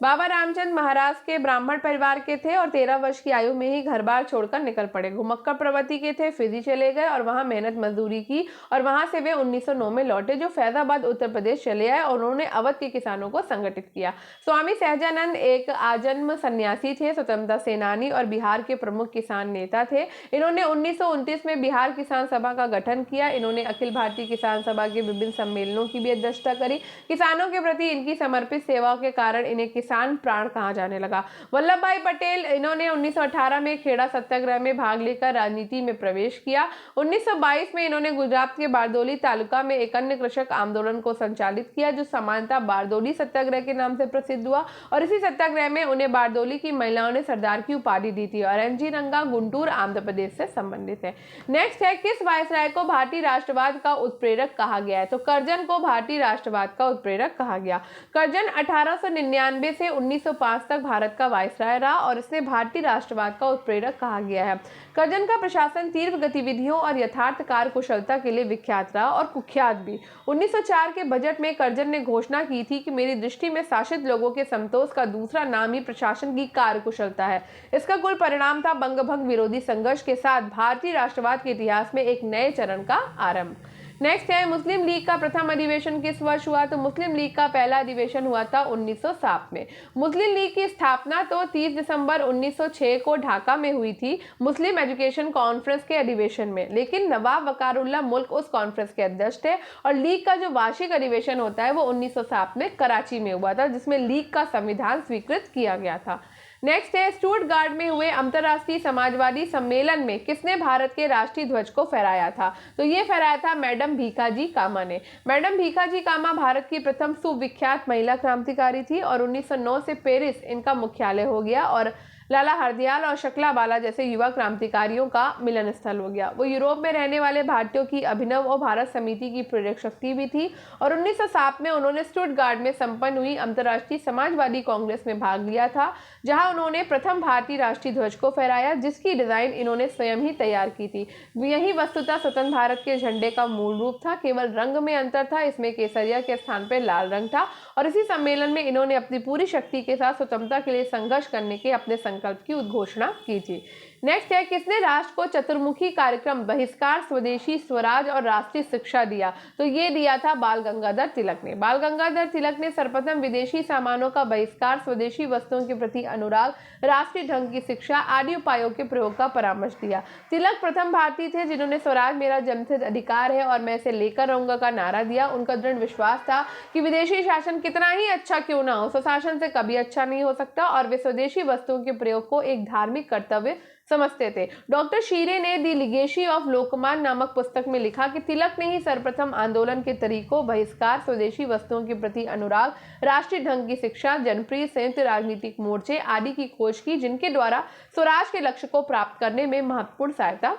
बाबा रामचंद्र महाराज के ब्राह्मण परिवार के थे और 13 वर्ष की आयु में ही घर बार छोड़कर निकल पड़े। घुमक्कड़ प्रवृत्ति के थे, फिजी चले गए और वहां मेहनत मजदूरी की और वहां से वे 1909 में लौटे, जो फैजाबाद उत्तर प्रदेश चले आए और उन्होंने अवध के किसानों को संगठित किया। स्वामी सहजानंद एक आजन्म सन्यासी थे, स्वतंत्रता सेनानी और बिहार के प्रमुख किसान नेता थे। इन्होंने 1929 में बिहार किसान सभा का गठन किया। इन्होंने अखिल भारतीय किसान सभा के विभिन्न सम्मेलनों की भी अध्यक्षता करी। किसानों के प्रति इनकी समर्पित सेवाओं के कारण इन्हें किसान प्राण कहा जाने लगा। वल्लभ भाई पटेल, इन्होंने 1918 में खेड़ा सत्याग्रह में भाग लेकर राजनीति में प्रवेश किया। 1922 में इन्होंने गुजरात के बारडोली तालुका में एक अन्य कृषक आंदोलन को संचालित किया, जो सामान्यतः बारडोली सत्याग्रह के नाम से प्रसिद्ध हुआ और इसी सत्याग्रह में उन्हें बारडोली की महिलाओं ने सरदार की उपाधि दी थी और NG रंगा गुंटूर आंध्र प्रदेश से संबंधित है। नेक्स्ट है, किस वायसराय को भारतीय राष्ट्रवाद का उत्प्रेरक कहा गया है? तो कर्जन को भारतीय राष्ट्रवाद का उत्प्रेरक कहा गया। कर्जन 1899 से 1905 तक भारत का वायसराय रहा और इसे भारतीय राष्ट्रवाद का उत्प्रेरक कहा गया है। कर्जन का प्रशासन तीव्र गतिविधियों और यथार्थ कार्यकुशलता के लिए विख्यात रहा और कुख्यात भी। 1904 के बजट में कर्जन ने घोषणा की थी कि मेरी दृष्टि में शासित लोगों के संतोष का दूसरा नाम ही प्रशासन की कार्यकुशलता है। इसका कुल परिणाम था बंगभंग विरोधी संघर्ष के साथ भारतीय राष्ट्रवाद के इतिहास में एक नए चरण का आरंभ। नेक्स्ट है, मुस्लिम लीग का प्रथम अधिवेशन किस वर्ष हुआ? तो मुस्लिम लीग का पहला अधिवेशन हुआ था 1907 में। मुस्लिम लीग की स्थापना तो 30 दिसंबर 1906 को ढाका में हुई थी मुस्लिम एजुकेशन कॉन्फ्रेंस के अधिवेशन में, लेकिन नवाब वकारुल्लाह मुल्क उस कॉन्फ्रेंस के अध्यक्ष थे और लीग का जो वार्षिक अधिवेशन होता है वो 1907 में कराची में हुआ था, जिसमें लीग का संविधान स्वीकृत किया गया था। नेक्स्ट है, स्टुटगार्ट में हुए अंतर्राष्ट्रीय समाजवादी सम्मेलन में किसने भारत के राष्ट्रीय ध्वज को फहराया था? तो ये फहराया था मैडम भीखाजी कामा ने। मैडम भीखाजी कामा भारत की प्रथम सुविख्यात महिला क्रांतिकारी थी और 1909 से पेरिस इनका मुख्यालय हो गया और लाला हरदयाल और शकला बाला जैसे युवा क्रांतिकारियों का मिलन स्थल हो गया। वो यूरोप में रहने वाले भारतीयों की अभिनव और भारत समिति की प्रेरक शक्ति भी थी और 1907 में उन्होंने स्टुटगार्ट में संपन्न हुई अंतर्राष्ट्रीय समाजवादी कांग्रेस में भाग लिया था, जहां उन्होंने प्रथम भारतीय राष्ट्रीय ध्वज को फहराया, जिसकी डिजाइन इन्होंने स्वयं ही तैयार की थी। यही वस्तुतः स्वतंत्र भारत के झंडे का मूल रूप था, केवल रंग में अंतर था। इसमें केसरिया के स्थान पर लाल रंग था और इसी सम्मेलन में इन्होंने अपनी पूरी शक्ति के साथ स्वतंत्रता के लिए संघर्ष करने के अपने संकल्प की उद्घोषणा की थी। नेक्स्ट है, किसने राष्ट्र को चतुर्मुखी कार्यक्रम बहिष्कार, स्वदेशी, स्वराज और राष्ट्रीय शिक्षा दिया? तो ये दिया था बाल गंगाधर तिलक ने। बाल गंगाधर तिलक ने सर्वप्रथम विदेशी सामानों का बहिष्कार, स्वदेशी वस्तुओं के प्रति अनुराग, राष्ट्रीय ढंग की शिक्षा आदि उपायों के प्रयोग का परामर्श दिया। तिलक प्रथम भारतीय थे जिन्होंने स्वराज मेरा जन्मसिद्ध अधिकार है और मैं इसे लेकर रहूंगा का नारा दिया। उनका दृढ़ विश्वास था कि विदेशी शासन कितना ही अच्छा क्यों ना हो, स्वशासन से कभी अच्छा नहीं हो सकता, और वे स्वदेशी वस्तुओं के प्रयोग को एक धार्मिक कर्तव्य समझते थे। डॉक्टर शीरे ने दी लिगेसी ऑफ लोकमान नामक पुस्तक में लिखा कि तिलक ने ही सर्वप्रथम आंदोलन के तरीकों, बहिष्कार, स्वदेशी वस्तुओं के प्रति अनुराग, राष्ट्रीय ढंग की शिक्षा, जनप्रिय संयुक्त राजनीतिक मोर्चे आदि की खोज की, जिनके द्वारा स्वराज के लक्ष्य को प्राप्त करने में महत्वपूर्ण सहायता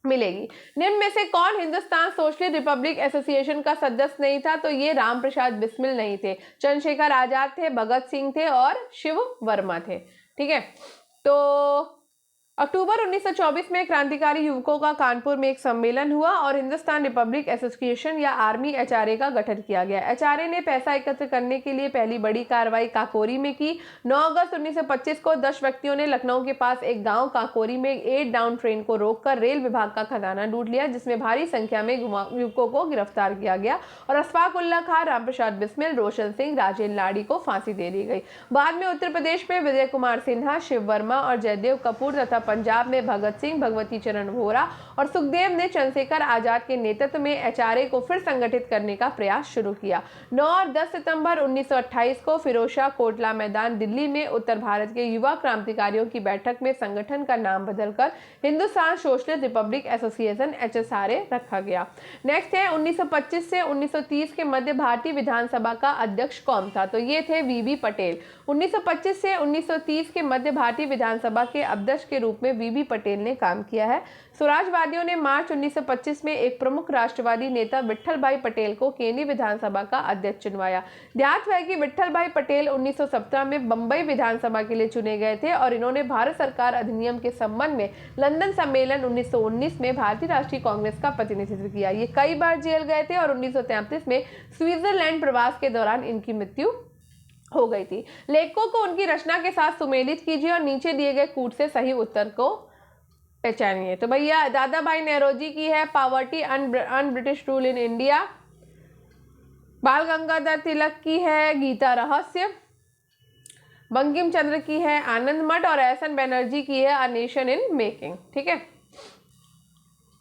मिलेगी। निम्न में से कौन हिंदुस्तान सोशलिस्ट रिपब्लिक एसोसिएशन का सदस्य नहीं था? तो ये राम प्रसाद बिस्मिल नहीं थे, चंद्रशेखर आजाद थे, भगत सिंह थे और शिव वर्मा थे। ठीक है, तो अक्टूबर 1924 में क्रांतिकारी युवकों का कानपुर में एक सम्मेलन हुआ और हिंदुस्तान रिपब्लिक एसोसिएशन या आर्मी एचआरए का गठन किया गया। एचआरए ने पैसा एकत्र करने के लिए पहली बड़ी कार्रवाई काकोरी में की। 9 अगस्त 1925 को 10 व्यक्तियों ने लखनऊ के पास एक गांव काकोरी में 8 डाउन ट्रेन को रोककर रेल विभाग का खजाना लूट लिया, जिसमें भारी संख्या में युवकों को गिरफ्तार किया गया और अशफाक उल्ला खां, रामप्रसाद बिस्मिल, रोशन सिंह, राजेंद्र लाड़ी को फांसी दे दी गई। बाद में उत्तर प्रदेश में विजय कुमार सिन्हा, शिव वर्मा और जयदेव कपूर तथा पंजाब में भगत सिंह, भगवती चरण वोहरा और सुखदेव ने चंद्रशेखर आजाद के नेतृत्व में एचआरए को फिर संगठित करने का प्रयास शुरू किया। 9 और 10 सितंबर 1928 को फिरोजशाह कोटला मैदान दिल्ली में उत्तर भारत के युवा क्रांतिकारियों की बैठक में संगठन का नाम बदलकर Hindustan socialist republic association HSRA रखा गया। नेक्स्ट है, 1925 से 1930 के मध्य भारतीय विधानसभा का अध्यक्ष कौन था? तो ये थे VB पटेल। 1925 से 1930 के मध्य भारतीय विधानसभा के अध्यक्ष के रूप में VB पटेल ने काम किया है। स्वराजवादियों ने मार्च 1925 में एक प्रमुख राष्ट्रवादी नेता विट्ठल भाई पटेल को केंद्रीय विधानसभा का अध्यक्ष चुनवाया। ध्यात है कि विट्ठल भाई पटेल 1917 में बंबई विधानसभा के लिए चुने गए थे और इन्होंने भारत सरकार अधिनियम के संबंध में लंदन सम्मेलन 1919 में भारतीय राष्ट्रीय कांग्रेस का प्रतिनिधित्व किया। ये कई बार जेल गए थे और 1933 में स्विट्जरलैंड प्रवास के दौरान इनकी मृत्यु हो गई थी। लेखकों को उनकी रचना के साथ सुमेलित कीजिए और नीचे दिए गए कूट से सही उत्तर को पहचानिए। तो भैया दादा भाई नेरोजी की है poverty un British rule in India, बाल गंगाधर तिलक की है गीता रहस्य, बंकिम चंद्र की है आनंद मठ और एस एन बनर्जी की है अ नेशन इन मेकिंग। ठीक है,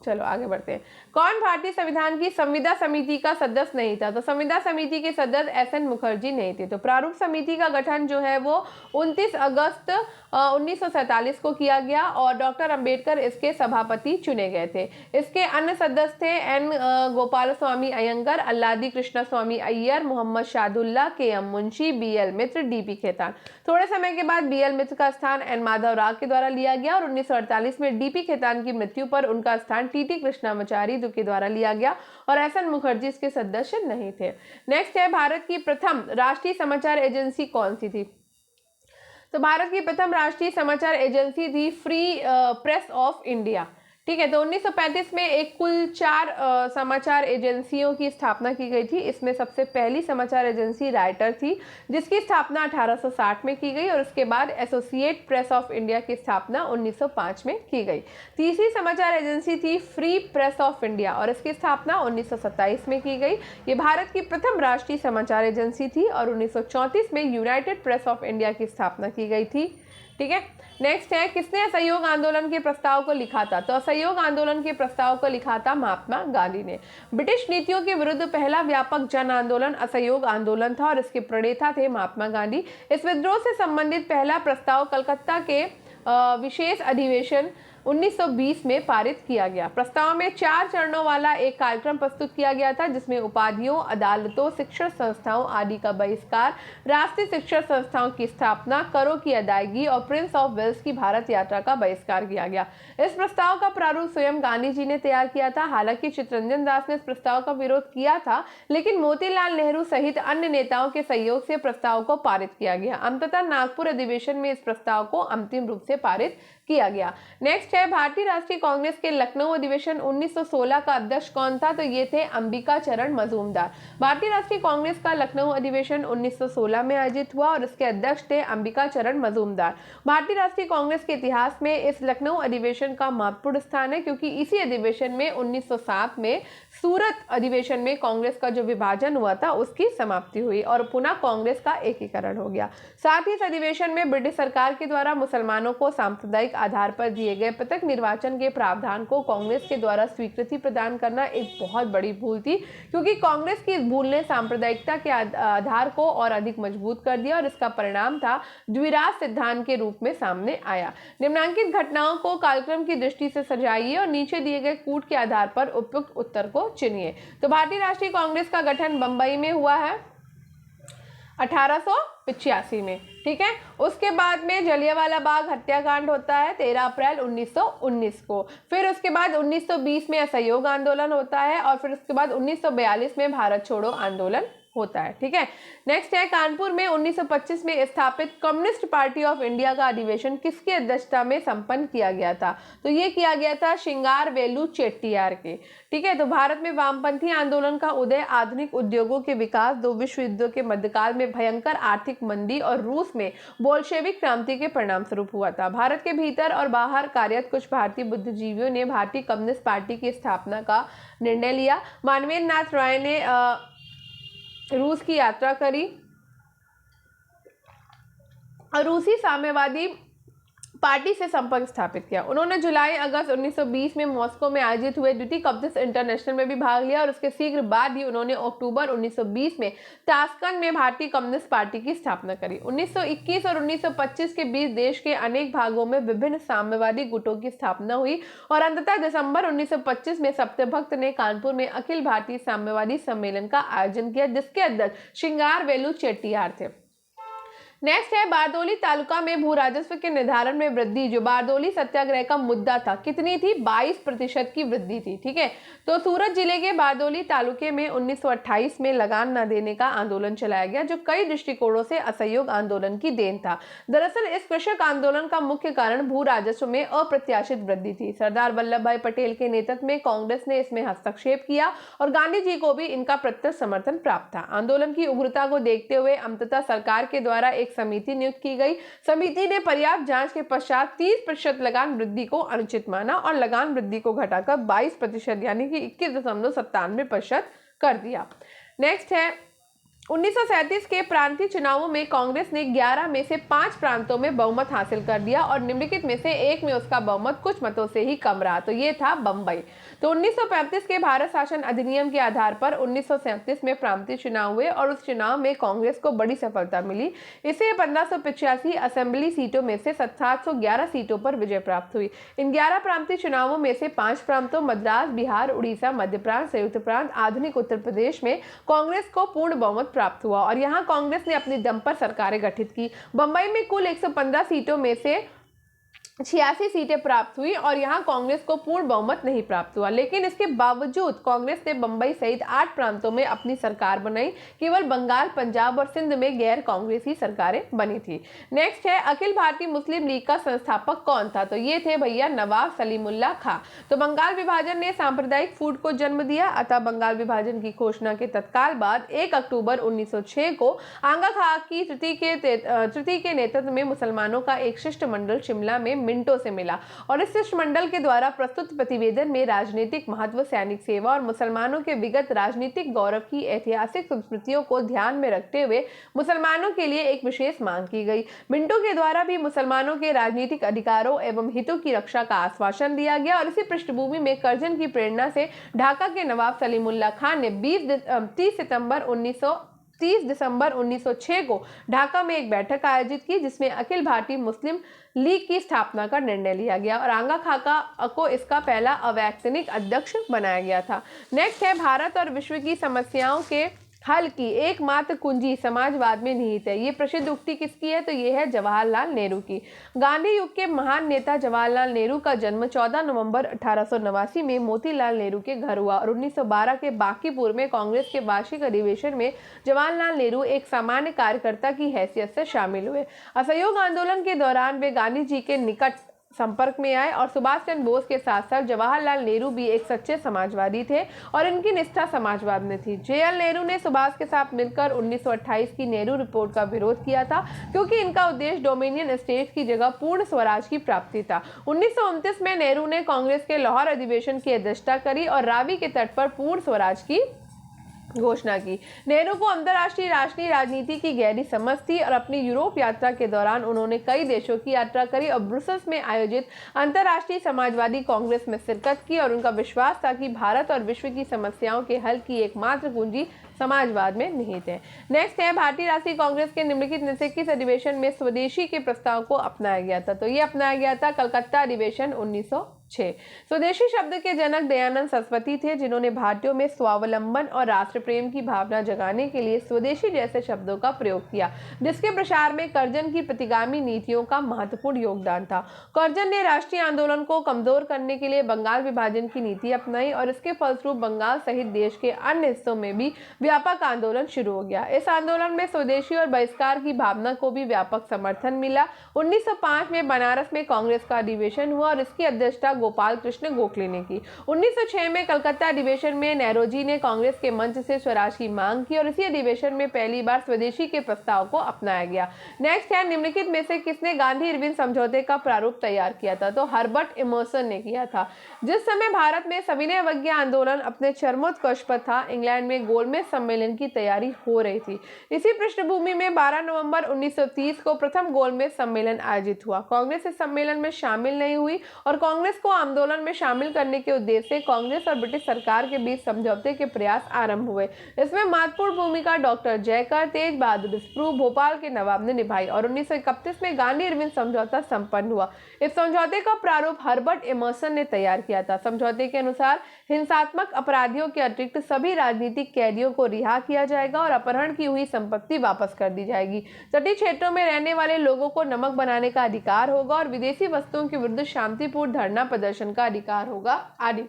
चलो आगे बढ़ते हैं। कौन भारतीय संविधान की संविदा समिति का सदस्य नहीं था? तो संविदा समिति के सदस्य SN मुखर्जी नहीं थे। तो प्रारूप समिति का गठन जो है वो 29 अगस्त 1947 को किया गया और डॉक्टर अंबेडकर इसके सभापति चुने गए थे। इसके अन्य सदस्य थे N गोपाल स्वामी अयंगर, अल्लादी कृष्णा स्वामी अय्यर, मोहम्मद शादुल्ला, KM मुंशी, BL मित्र, DP खेतान। थोड़े समय के बाद BL मित्र का स्थान N माधव राव के द्वारा लिया गया और 1948 में DP खेतान की मृत्यु पर उनका स्थान TT कृष्णामाचारी के द्वारा लिया गया और SN मुखर्जी इसके सदस्य नहीं थे। नेक्स्ट है, भारत की प्रथम राष्ट्रीय समाचार एजेंसी कौन सी थी? तो भारत की प्रथम राष्ट्रीय समाचार एजेंसी थी फ्री प्रेस ऑफ इंडिया। ठीक है, तो 1935 में एक कुल 4 समाचार एजेंसियों की स्थापना की गई थी। इसमें सबसे पहली समाचार एजेंसी राइटर थी जिसकी स्थापना 1860 में की गई और उसके बाद एसोसिएट प्रेस ऑफ इंडिया की स्थापना 1905 में की गई। तीसरी समाचार एजेंसी थी फ्री प्रेस ऑफ इंडिया और इसकी स्थापना 1927 में की गई। ये भारत की प्रथम राष्ट्रीय समाचार एजेंसी थी और 1934 में यूनाइटेड प्रेस ऑफ इंडिया की स्थापना की गई थी। ठीक है, नेक्स्ट है, किसने असहयोग आंदोलन के प्रस्ताव को लिखा था? तो असहयोग आंदोलन के प्रस्ताव को लिखा था महात्मा गांधी ने। ब्रिटिश नीतियों के विरुद्ध पहला व्यापक जन आंदोलन असहयोग आंदोलन था और इसके प्रणेता थे महात्मा गांधी। इस विद्रोह से संबंधित पहला प्रस्ताव कलकत्ता के विशेष अधिवेशन 1920 में पारित किया गया। प्रस्ताव में 4 चरणों वाला एक कार्यक्रम प्रस्तुत किया गया था जिसमें उपाधियों, अदालतों, शिक्षण संस्थाओं आदि का बहिष्कार, राष्ट्रीय शिक्षण संस्थाओं की स्थापना, करों की अदायगी और प्रिंस ऑफ वेल्स की भारत यात्रा का बहिष्कार किया गया। इस प्रस्ताव का प्रारूप स्वयं गांधी जी ने तैयार किया था। हालांकि चित्तरंजन दास ने इस प्रस्ताव का विरोध किया था, लेकिन मोतीलाल नेहरू सहित अन्य नेताओं के सहयोग से प्रस्ताव को पारित किया गया। अंततः नागपुर अधिवेशन में इस प्रस्ताव को अंतिम रूप से पारित किया गया। नेक्स्ट है भारतीय राष्ट्रीय कांग्रेस के लखनऊ अधिवेशन 1916 का अध्यक्ष कौन था? तो ये थे अंबिका चरण मजूमदार। भारतीय राष्ट्रीय कांग्रेस का लखनऊ अधिवेशन 1916 में आयोजित हुआ और इसके अध्यक्ष थे अंबिका चरण मजूमदार। भारतीय राष्ट्रीय कांग्रेस के इतिहास में इस लखनऊ अधिवेशन का महत्वपूर्ण स्थान है, क्योंकि इसी अधिवेशन में 1907 में सूरत अधिवेशन में कांग्रेस का जो विभाजन हुआ था उसकी समाप्ति हुई और पुनः कांग्रेस का एकीकरण हो गया। साथ ही इस अधिवेशन में ब्रिटिश सरकार के द्वारा मुसलमानों को सांप्रदायिक आधार पर दिए गए पृथक निर्वाचन के प्रावधान को कांग्रेस के द्वारा स्वीकृति प्रदान करना एक बहुत बड़ी भूल थी, क्योंकि कांग्रेस की इस भूल ने सांप्रदायिकता के आधार को और अधिक मजबूत कर दिया और इसका परिणाम था द्विराज सिद्धांत के रूप में सामने आया। निम्नलिखित घटनाओं को कालक्रम की दृष्टि से सजाइए और नीचे दिए गए कूट के आधार पर उपयुक्त उत्तर को चुनिए। तो भारतीय राष्ट्रीय कांग्रेस का गठन बंबई में हुआ है 1885 में, ठीक है। उसके बाद में जलियांवाला बाग हत्याकांड होता है 13 अप्रैल 1919 को। फिर उसके बाद 1920 में असहयोग आंदोलन होता है और फिर उसके बाद 1942 में भारत छोड़ो आंदोलन होता है, ठीक है। नेक्स्ट है कानपुर में 1925 में स्थापित कम्युनिस्ट पार्टी ऑफ इंडिया का अधिवेशन किसकी अध्यक्षता में संपन्न किया गया था? तो ये किया गया था श्रृंगारवेलु चेट्टियार के, ठीक है। तो भारत में वामपंथी आंदोलन का उदय, आधुनिक उद्योगों के विकास, दो विश्व युद्धों के मध्यकाल में भयंकर आर्थिक मंदी और रूस में बोल्शेविक क्रांति के परिणाम स्वरूप हुआ था। भारत के भीतर और बाहर कार्यरत कुछ भारतीय बुद्धिजीवियों ने भारतीय कम्युनिस्ट पार्टी की स्थापना का निर्णय लिया। मानवेंद्र नाथ राय ने रूस की यात्रा करी और रूसी साम्यवादी पार्टी से संपर्क स्थापित किया। उन्होंने जुलाई अगस्त 1920 में मॉस्को में आयोजित हुए द्वितीय कम्युनिस्ट इंटरनेशनल में भी भाग लिया और उसके शीघ्र बाद ही उन्होंने अक्टूबर 1920 में ताशकंद में भारतीय कम्युनिस्ट पार्टी की स्थापना करी। 1921 और 1925 के बीच देश के अनेक भागों में विभिन्न साम्यवादी गुटों की स्थापना हुई और अंततः दिसंबर 1925 में सत्यभक्त ने कानपुर में अखिल भारतीय साम्यवादी सम्मेलन का आयोजन किया, जिसके अध्यक्ष श्रृंगारवेलु चेट्टियार थे। नेक्स्ट है बारदोली तालुका में भू राजस्व के निर्धारण में वृद्धि, जो बारदोली सत्याग्रह का मुद्दा था, कितनी थी? 22% की वृद्धि थी, ठीक है। तो सूरत जिले के बारदोली तालुके में 1928 में लगान न देने का आंदोलन चलाया गया, जो कई दृष्टिकोणों से असहयोग आंदोलन की देन था। दरअसल इस कृषक आंदोलन का मुख्य कारण भू राजस्व में अप्रत्याशित वृद्धि थी। सरदार वल्लभ भाई पटेल के नेतृत्व में कांग्रेस ने इसमें हस्तक्षेप किया और गांधी जी को भी इनका प्रत्यक्ष समर्थन प्राप्त था। आंदोलन की उग्रता को देखते हुए अंततः सरकार के द्वारा एक समिति नियुक्त की गई। समिति ने पर्याप्त जांच के पश्चात 30% लगान वृद्धि को अनुचित माना और लगान वृद्धि को घटाकर 22% यानी कि 21.97% कर दिया। नेक्स्ट है 1937 के प्रांतीय चुनावों में कांग्रेस ने 11 में से 5 प्रांतों में बहुमत हासिल कर दिया और निम्नलिखित में से एक में उसका बहुमत कुछ मतों से ही कम रहा, तो ये था बंबई। तो 1935 के भारत शासन अधिनियम के आधार पर 1937 में प्रांतीय चुनाव हुए और उस चुनाव में कांग्रेस को बड़ी सफलता मिली। इसे 1585 असेंबली सीटों में से 711 सीटों पर विजय प्राप्त हुई। इन 11 प्रांतीय चुनावों में से 5 प्रांतों मद्रास, बिहार, उड़ीसा, मध्य प्रांत, संयुक्त प्रांत, आधुनिक उत्तर प्रदेश में कांग्रेस को पूर्ण बहुमत प्राप्त हुआ और यहां कांग्रेस ने अपनी दम पर सरकारें गठित की। बंबई में कुल 115 सीटों में से 86 सीटें प्राप्त हुई और यहां कांग्रेस को पूर्ण बहुमत नहीं प्राप्त हुआ, लेकिन इसके बावजूद कांग्रेस ने बंबई सहित 8 प्रांतों में अपनी सरकार बनाई। केवल बंगाल, पंजाब और सिंध में गैर कांग्रेसी सरकारें बनी थी। नेक्स्ट है अखिल भारतीय मुस्लिम लीग का संस्थापक कौन था? तो ये थे भैया नवाब सलीमुल्लाह खां। तो बंगाल विभाजन ने सांप्रदायिक फूट को जन्म दिया, अतः बंगाल विभाजन की घोषणा के तत्काल बाद 1 अक्टूबर 1906 को आंगा खां की तृतीय के नेतृत्व में मुसलमानों का एक शिष्टमंडल शिमला में मिंटो से मिला और इस शिष्टमंडल के द्वारा प्रस्तुत प्रतिवेदन में राजनीतिक महत्व, सैनिक सेवा और मुसलमानों के विगत राजनीतिक गौरव की ऐतिहासिक संस्कृतियों को ध्यान में रखते हुए मुसलमानों के लिए एक विशेष मांग की गई। मिंटो के द्वारा भी मुसलमानों के राजनीतिक अधिकारों एवं हितों की रक्षा का आश्वासन दिया गया और इसी पृष्ठभूमि में करजन की प्रेरणा से ढाका के नवाब सलीमुल्लाह खान ने 30 दिसंबर 1906 को ढाका में एक बैठक आयोजित की, जिसमें अखिल भारतीय मुस्लिम लीग की स्थापना का निर्णय लिया गया और आंगा खां को इसका पहला अवैतनिक अध्यक्ष बनाया गया था। नेक्स्ट है भारत और विश्व की समस्याओं के हल की एकमात्र कुंजी समाजवाद में निहित है। ये प्रसिद्ध उक्ति किसकी है? तो ये है जवाहरलाल नेहरू की। गांधी युग के महान नेता जवाहरलाल नेहरू का जन्म 14 नवंबर 1889 में मोतीलाल नेहरू के घर हुआ और 1912 के बांकीपुर में कांग्रेस के वार्षिक अधिवेशन में जवाहरलाल नेहरू एक सामान्य कार्यकर्ता की हैसियत से शामिल हुए। असहयोग आंदोलन के दौरान वे गांधी जी के निकट संपर्क में आए और सुभाष चंद्र बोस के साथ साथ जवाहरलाल नेहरू भी एक सच्चे समाजवादी थे और इनकी निष्ठा समाजवाद में थी। जेएल नेहरू ने सुभाष के साथ मिलकर 1928 की नेहरू रिपोर्ट का विरोध किया था, क्योंकि इनका उद्देश्य डोमिनियन स्टेट की जगह पूर्ण स्वराज की प्राप्ति था। 1929 में नेहरू ने कांग्रेस के लाहौर अधिवेशन की अध्यक्षता करी और रावी के तट पर पूर्ण स्वराज की घोषणा की। नेहरू को अंतर्राष्ट्रीय राष्ट्रीय राजनीति की गहरी समझ थी और अपनी यूरोप यात्रा के दौरान उन्होंने कई देशों की यात्रा करी और ब्रुसेल्स में आयोजित अंतर्राष्ट्रीय समाजवादी कांग्रेस में शिरकत की और उनका विश्वास था कि भारत और विश्व की समस्याओं के हल की एकमात्र कुंजी समाजवाद में निहित है। नेक्स्ट है, भारतीय राष्ट्रीय कांग्रेस के निम्नलिखित में से किस अधिवेशन में स्वदेशी के प्रस्ताव को अपनाया गया था? तो ये अपनाया गया था कलकत्ता अधिवेशन 1906। स्वदेशी शब्द के जनक दयानंद सरस्वती थे, जिन्होंने भारतीयों में स्वावलंबन और राष्ट्र प्रेम की भावना जगाने के लिए स्वदेशी जैसे शब्दों का प्रयोग किया, जिसके प्रसार में कर्जन की प्रतिगामी नीतियों का महत्वपूर्ण योगदान था। कर्जन ने राष्ट्रीय आंदोलन को कमजोर करने के लिए बंगाल विभाजन की नीति अपनाई और इसके फलस्वरूप बंगाल सहित देश के अन्य हिस्सों में भी व्यापक आंदोलन शुरू हो गया। इस आंदोलन में स्वदेशी और बहिष्कार की भावना को भी व्यापक समर्थन मिला। 1905 में बनारस में कांग्रेस का अधिवेशन हुआ और इसकी अध्यक्षता गोपाल कृष्ण गोखले ने की। 1906 में कलकत्ता अधिवेशन में नेहरूजी ने कांग्रेस के मंच से स्वराज की मांग की और इसी अधिवेशन में पहली बार स्वदेशी के प्रस्ताव को अपनाया गया। नेक्स्ट है, निम्नलिखित में से किसने गांधी इरविन समझौते का प्रारूप तैयार किया था? तो हर्बर्ट एमर्सन ने किया था। जिस समय भारत में सविनय अवज्ञा आंदोलन अपने चरमोत्कर्ष पर था, इंग्लैंड में गोलमेज सम्मेलन की तैयारी हो रही थी। इसी पृष्ठभूमि में 12 नवंबर 1930 को प्रथम गोलमेज सम्मेलन आयोजित हुआ। कांग्रेस इस सम्मेलन में शामिल नहीं हुई और कांग्रेस को आंदोलन में शामिल करने के उद्देश्य से कांग्रेस और ब्रिटिश सरकार के बीच समझौते के प्रयास आरंभ हुए। इसमें महत्वपूर्ण भूमिका डॉक्टर जयकर, तेज बहादुर स्प्रू, भोपाल के नवाब ने निभाई और 1931 में गांधी इरविन समझौता संपन्न हुआ। इस समझौते का प्रारूप हर्बर्ट एमर्सन ने तैयार किया था। समझौते के अनुसार हिंसात्मक अपराधियों के अतिरिक्त सभी राजनीतिक कैदियों को रिहा किया जाएगा और अपहरण की हुई संपत्ति वापस कर दी जाएगी। तटीय क्षेत्रों में रहने वाले लोगों को नमक बनाने का अधिकार होगा और विदेशी वस्तुओं के विरुद्ध शांतिपूर्ण धरना प्रदर्शन का अधिकार होगा आदि।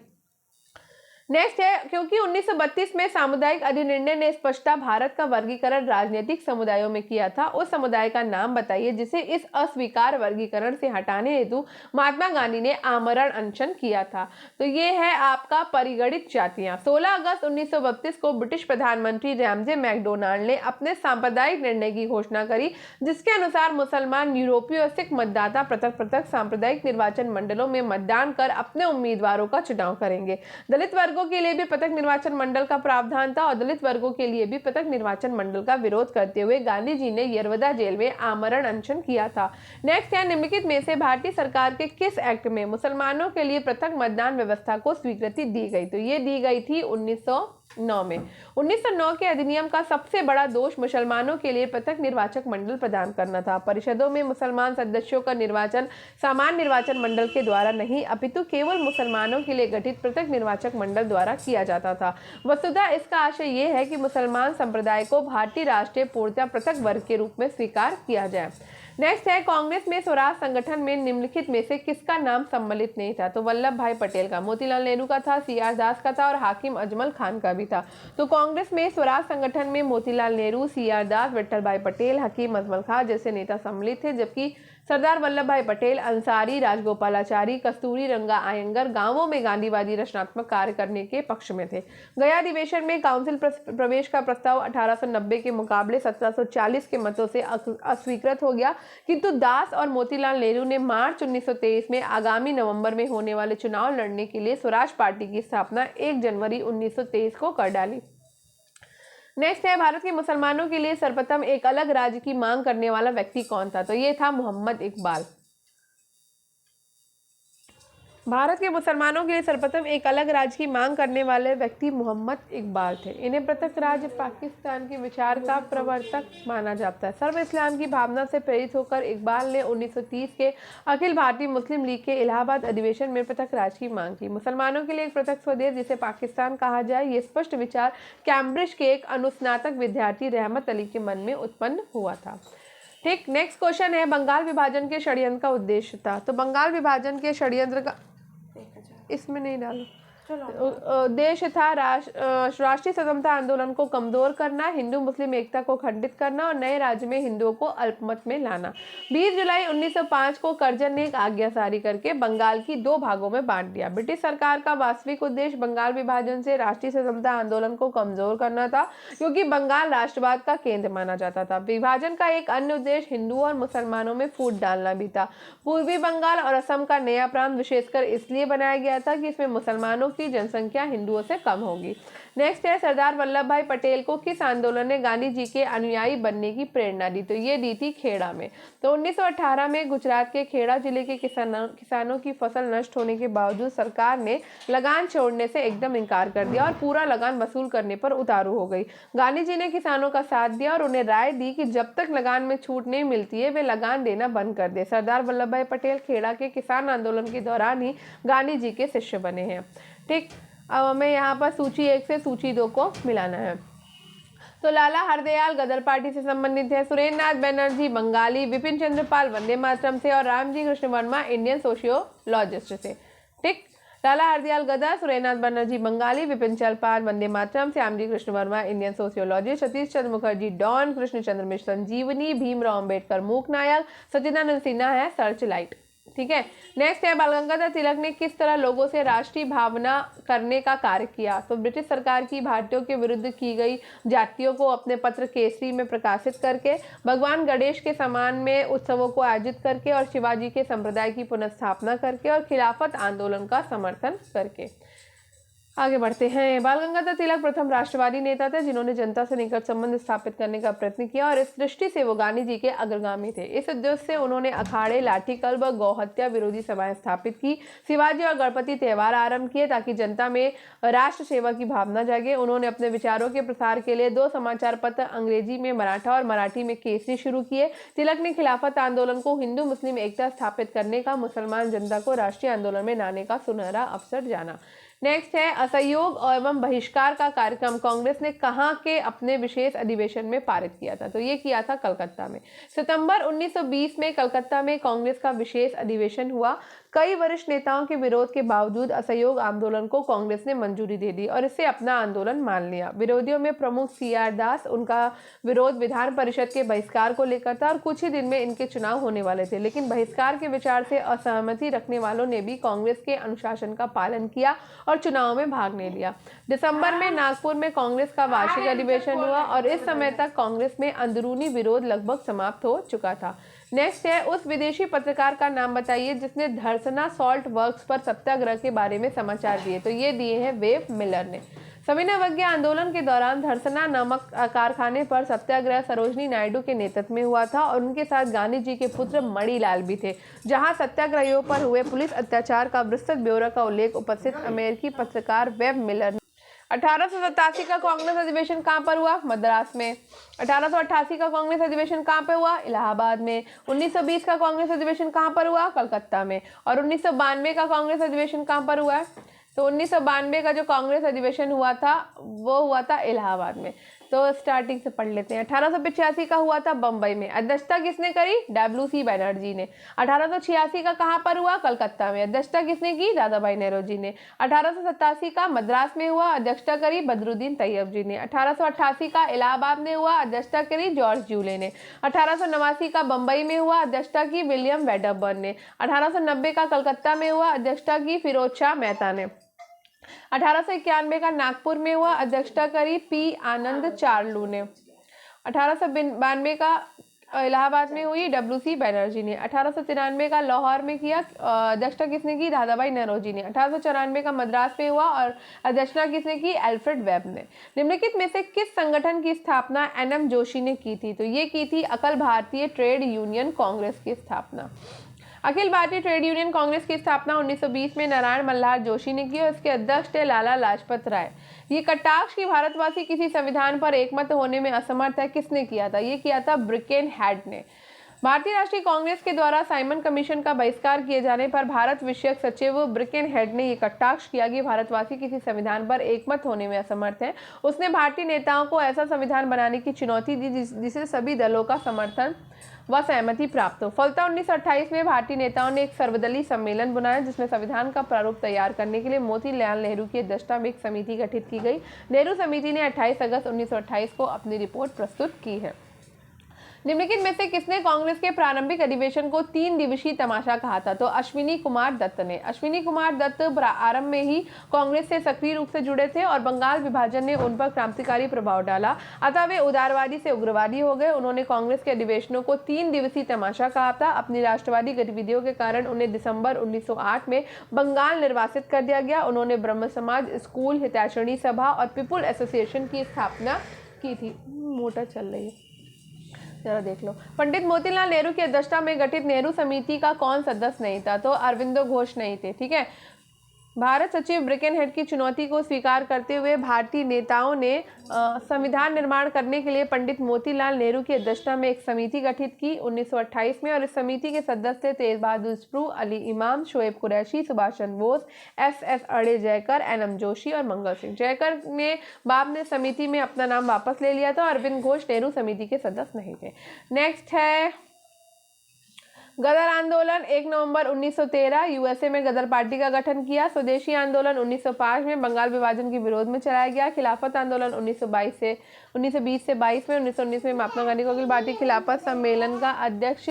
नेक्स्ट है, क्योंकि 1932 में सामुदायिक अधिनिर्णय ने स्पष्टता भारत का वर्गीकरण राजनीतिक समुदायों में किया था, उस समुदाय का नाम बताइए जिसे इस अस्वीकार वर्गीकरण से हटाने हेतु महात्मा गांधी ने आमरण अनशन किया था। तो ये है आपका परिगणित जातियां। 16 अगस्त 1932 को ब्रिटिश प्रधानमंत्री रैमजे मैकडोनाल्ड ने अपने सांप्रदायिक निर्णय की घोषणा करी, जिसके अनुसार मुसलमान, यूरोपीय और सिख मतदाता पृथक पृथक सांप्रदायिक निर्वाचन मंडलों में मतदान कर अपने उम्मीदवारों का चुनाव करेंगे। दलित वर्गों के लिए भी पृथक निर्वाचन मंडल का प्रावधान था और दलित वर्गों के लिए भी पृथक निर्वाचन मंडल का विरोध करते हुए गांधी जी ने यरवदा जेल में आमरण अनशन किया था। नेक्स्ट है, निम्नलिखित में से भारतीय सरकार के किस एक्ट में मुसलमानों के लिए पृथक मतदान व्यवस्था को स्वीकृति दी गई? तो ये दी गई थी 1909 में। 1909 के अधिनियम का सबसे बड़ा दोष मुसलमानों के लिए पृथक निर्वाचक मंडल प्रदान करना था। परिषदों में मुसलमान सदस्यों का निर्वाचन सामान्य निर्वाचन मंडल के द्वारा नहीं अपितु केवल मुसलमानों के लिए गठित पृथक निर्वाचक मंडल द्वारा किया जाता था। वस्तुतः इसका आशय यह है कि मुसलमान संप्रदाय को भारतीय राष्ट्रीय पूर्णतः पृथक वर्ग के रूप में स्वीकार किया जाए। नेक्स्ट है, कांग्रेस में स्वराज संगठन में निम्नलिखित में से किसका नाम सम्मिलित नहीं था? तो वल्लभ भाई पटेल का, मोतीलाल नेहरू का था, सीआर दास का था और हाकिम अजमल खान का भी था। तो कांग्रेस में स्वराज संगठन में मोतीलाल नेहरू, सीआर दास, विट्ठल भाई पटेल, हकीम अजमल खान जैसे नेता सम्मिलित थे, जबकि सरदार वल्लभ भाई पटेल अंसारी, राजगोपालाचारी, कस्तूरी रंगा आयंगर गांवों में गांधीवादी रचनात्मक कार्य करने के पक्ष में थे। गया अधिवेशन में काउंसिल प्रवेश का प्रस्ताव 1890 के मुकाबले 1740 के मतों से अस्वीकृत हो गया, किंतु दास और मोतीलाल नेहरू ने मार्च 1923 में आगामी नवंबर में होने वाले चुनाव लड़ने के लिए स्वराज पार्टी की स्थापना 1 जनवरी 1923 को कर डाली। नेक्स्ट है, भारत के मुसलमानों के लिए सर्वप्रथम एक अलग राज्य की मांग करने वाला व्यक्ति कौन था? तो ये था मोहम्मद इकबाल। भारत के मुसलमानों के लिए सर्वप्रथम एक अलग राज्य की मांग करने वाले व्यक्ति मोहम्मद इकबाल थे। इन्हें पृथक राज्य पाकिस्तान के विचार का प्रवर्तक माना जाता है। सर्व इस्लाम की भावना से प्रेरित होकर इकबाल ने 1930 के अखिल भारतीय मुस्लिम लीग के इलाहाबाद अधिवेशन में पृथक राज्य की मांग की। मुसलमानों के लिए एक पृथक स्वदेश जिसे पाकिस्तान कहा जाए, ये स्पष्ट विचार कैम्ब्रिज के एक अनुस्नातक विद्यार्थी रहमत अली के मन में उत्पन्न हुआ था। ठीक, नेक्स्ट क्वेश्चन है, बंगाल विभाजन के षड्यंत्र का उद्देश्य था। तो बंगाल विभाजन के षड्यंत्र का इसमें नहीं डालो। उद्देश्य था राष्ट्रीय स्वतंत्रता आंदोलन को कमजोर करना, हिंदू मुस्लिम एकता को खंडित करना और नए राज्य में हिंदुओं को अल्पमत में लाना। 20 जुलाई 1905 को कर्जन ने एक आज्ञा जारी करके बंगाल की 2 भागों में बांट दिया। ब्रिटिश सरकार का वास्तविक उद्देश्य बंगाल विभाजन से राष्ट्रीय स्वतंत्रता आंदोलन को कमजोर करना था, क्योंकि बंगाल राष्ट्रवाद का केंद्र माना जाता था। विभाजन का एक अन्य उद्देश्य हिंदुओं और मुसलमानों में फूट डालना भी था। पूर्वी बंगाल और असम का नया प्रांत विशेषकर इसलिए बनाया गया था कि इसमें मुसलमानों की जनसंख्या हिंदुओं से कम होगी। नेक्स्ट है, सरदार वल्लभ भाई पटेल को किस आंदोलन ने गांधी जी के अनुयायी बनने की प्रेरणा दी? तो ये दी थी खेड़ा में। तो 1918 में गुजरात के खेड़ा जिले के किसानों की फसल नष्ट होने के बावजूद सरकार ने लगान छोड़ने से एकदम इनकार कर दिया और पूरा लगान वसूल करने पर उतारू हो गई। गांधी जी ने किसानों का साथ दिया और उन्हें राय दी कि जब तक लगान में छूट नहीं मिलती है वे लगान देना बंद कर दे। सरदार वल्लभ भाई पटेल खेड़ा के किसान आंदोलन के दौरान ही गांधी जी के शिष्य बने हैं। ठीक, अब हमें यहाँ पर सूची 1 से सूची 2 को मिलाना है। तो लाला हरदयाल गदर पार्टी से संबंधित है, सुरेंद्र नाथ बनर्जी बंगाली, विपिन चंद्र पाल वंदे मातरम से और रामजी कृष्ण वर्मा इंडियन सोशियोलॉजिस्ट से। ठीक, लाला हरदयाल गदर, सुरेंद्र नाथ बनर्जी बंगाली, विपिन चंद्र पाल वंदे मातरम से, Ramji Krishna Varma Indian sociologist, Satish Chandra Mukherjee don, Krishna Chandra Mishra संजीवनी, भीमराव अम्बेडकर मूक नायक, सच्चिदानंद सिन्हा है सर्च लाइट। ठीक है, नेक्स्ट है, बाल गंगाधर तिलक ने किस तरह लोगों से राष्ट्रीय भावना करने का कार्य किया? तो ब्रिटिश सरकार की भारतीयों के विरुद्ध की गई जातियों को अपने पत्र केसरी में प्रकाशित करके, भगवान गणेश के सम्मान में उत्सवों को आयोजित करके और शिवाजी के संप्रदाय की पुनर्स्थापना करके और खिलाफत आंदोलन का समर्थन करके। आगे बढ़ते हैं। बाल गंगाधर तिलक प्रथम राष्ट्रवादी नेता थे जिन्होंने जनता से निकट संबंध स्थापित करने का प्रयत्न किया और इस दृष्टि से वो गांधी जी के अग्रगामी थे। इस उद्देश्य से उन्होंने अखाड़े, लाठी कल्ब, गौहत्या विरोधी सभाएं स्थापित की, शिवाजी और गणपति त्योहार आरंभ किए ताकि जनता में राष्ट्र सेवा की भावना जागे। उन्होंने अपने विचारों के प्रसार के लिए 2 समाचार पत्र अंग्रेजी में मराठा और मराठी में केसरी शुरू किए। तिलक ने खिलाफत आंदोलन को हिंदू मुस्लिम एकता स्थापित करने का, मुसलमान जनता को राष्ट्रीय आंदोलन में लाने का सुनहरा अवसर जाना। नेक्स्ट है, असहयोग एवं बहिष्कार का कार्यक्रम कांग्रेस ने कहां के अपने विशेष अधिवेशन में पारित किया था? तो ये किया था कलकत्ता में। सितंबर 1920 में कलकत्ता में कांग्रेस का विशेष अधिवेशन हुआ। कई वरिष्ठ नेताओं के विरोध के बावजूद असहयोग आंदोलन को कांग्रेस ने मंजूरी दे दी और इसे अपना आंदोलन मान लिया। विरोधियों में प्रमुख CR दास, उनका विरोध विधान परिषद के बहिष्कार को लेकर था और कुछ ही दिन में इनके चुनाव होने वाले थे, लेकिन बहिष्कार के विचार से असहमति रखने वालों ने भी कांग्रेस के अनुशासन का पालन किया और चुनाव में भाग नहीं लिया। दिसंबर में नागपुर में कांग्रेस का वार्षिक अधिवेशन हुआ और इस समय तक कांग्रेस में अंदरूनी विरोध लगभग समाप्त हो चुका था। नेक्स्ट है, उस विदेशी पत्रकार का नाम बताइए जिसने धरसना सॉल्ट वर्क्स पर सत्याग्रह के बारे में समाचार दिए? तो ये दिए हैं वेव मिलर ने। सविनय अवज्ञा आंदोलन के दौरान धरसना नामक कारखाने पर सत्याग्रह सरोजनी नायडू के नेतृत्व में हुआ था और उनके साथ गांधी जी के पुत्र मणिलाल भी थे। जहां सत्याग्रहियों पर हुए पुलिस अत्याचार का विस्तृत ब्यौरा का उल्लेख उपस्थित अमेरिकी पत्रकार वेब मिलर। 1887 का कांग्रेस अधिवेशन कहां पर हुआ? मद्रास में। 1888 का कांग्रेस अधिवेशन कहां पे हुआ? इलाहाबाद में। 1920 का कांग्रेस अधिवेशन कहां पर हुआ? कलकत्ता में। और 1992 का कांग्रेस अधिवेशन कहां पर हुआ है? तो 1992 का जो कांग्रेस अधिवेशन हुआ था वो हुआ था इलाहाबाद में। तो स्टार्टिंग से पढ़ लेते हैं। 1885 का हुआ था बम्बई में। अध्यक्षता किसने करी? WC बनर्जी ने। 1886 का कहां पर हुआ? कलकत्ता में। अध्यक्षता किसने की? दादा भाई नौरोजी ने। 1887 का मद्रास में हुआ, अध्यक्षता करी बदरुद्दीन तैयब जी ने। 1888 का इलाहाबाद में हुआ, अध्यक्षता करी जॉर्ज जूले ने। 1889 का बम्बई में हुआ, अध्यक्षता की विलियम वेडरबर्न ने। 1890 का कलकत्ता में हुआ, अध्यक्षता की फिरोज शाह मेहता ने। 1891 का नागपुर में हुआ, अध्यक्षता करी P आनंद चार्लू ने। 1892 का इलाहाबाद में हुई WC बनर्जी ने। 1893 का लाहौर में किया, अध्यक्षता किसने की? दादाभाई नौरोजी ने। 1894 का मद्रास में हुआ और अध्यक्षता किसने की? अल्फ्रेड वेब ने। निम्नलिखित में से किस संगठन की स्थापना NM जोशी ने की थी? तो ये की थी अखिल भारतीय ट्रेड यूनियन कांग्रेस की स्थापना। अखिल भारतीय ट्रेड यूनियन कांग्रेस की स्थापना 1920 में नारायण मल्हार जोशी ने की और इसके अध्यक्ष थे लाला लाजपत राय। ये कटाक्ष की भारतवासी किसी संविधान पर एकमत होने में असमर्थ है, किसने किया था? ये किया था ब्रिकेन हेड ने। भारतीय राष्ट्रीय कांग्रेस के द्वारा साइमन कमीशन का बहिष्कार किए जाने पर भारत विषयक सचिव ब्रिकेनहेड ने ये कटाक्ष किया कि भारतवासी किसी संविधान पर एकमत होने में असमर्थ हैं। उसने भारतीय नेताओं को ऐसा संविधान बनाने की चुनौती दी जिसे सभी दलों का समर्थन व सहमति प्राप्त हो। फलतः 1928 में भारतीय नेताओं ने एक सर्वदलीय सम्मेलन बुलाया जिसमें संविधान का प्रारूप तैयार करने के लिए मोतीलाल नेहरू की अध्यक्षता में एक समिति गठित की गई। नेहरू समिति ने 28 अगस्त 1928 को अपनी रिपोर्ट प्रस्तुत की है। निम्नलिखित में से किसने कांग्रेस के प्रारंभिक अधिवेशन को 3 दिवसीय तमाशा कहा था? तो अश्विनी कुमार दत्त ने। अश्विनी कुमार दत्त आरंभ में ही कांग्रेस से सक्रिय रूप से जुड़े थे और बंगाल विभाजन ने उन पर क्रांतिकारी प्रभाव डाला, अतः वे उदारवादी से उग्रवादी हो गए। उन्होंने कांग्रेस के अधिवेशनों को 3 दिवसीय तमाशा कहा था। अपनी राष्ट्रवादी गतिविधियों के कारण उन्हें दिसंबर 1908 में बंगाल निर्वासित कर दिया गया। उन्होंने ब्रह्म समाज, स्कूल, हितैषणी सभा और पीपुल एसोसिएशन की स्थापना की थी। मोटर चल रही है, जरा देख लो। पंडित मोतीलाल नेहरू की अध्यक्षता में गठित नेहरू समिति का कौन सदस्य नहीं था? तो अरविंदो घोष नहीं थे। ठीक है। भारत सचिव ब्रिकेनहेड की चुनौती को स्वीकार करते हुए भारतीय नेताओं ने संविधान निर्माण करने के लिए पंडित मोतीलाल नेहरू की अध्यक्षता में एक समिति गठित की 1928 में, और इस समिति के सदस्य थे तेज बहादुर स्प्रू, अली इमाम, शोएब कुरैशी, सुभाष चंद्र बोस, एस अड़े जयकर, एनएम जोशी और मंगल सिंह। जयकर ने बाद में समिति में अपना नाम वापस ले लिया था। अरविंद घोष नेहरू समिति के सदस्य नहीं थे। नेक्स्ट है गदर आंदोलन। 1 नवंबर 1913 यूएसए में गदर पार्टी का गठन किया। स्वदेशी आंदोलन 1905 में बंगाल विभाजन के विरोध में चलाया गया। खिलाफत आंदोलन 1920 से 22 में। 1919 में महात्मा गांधी को अखिल भारतीय खिलाफत सम्मेलन का अध्यक्ष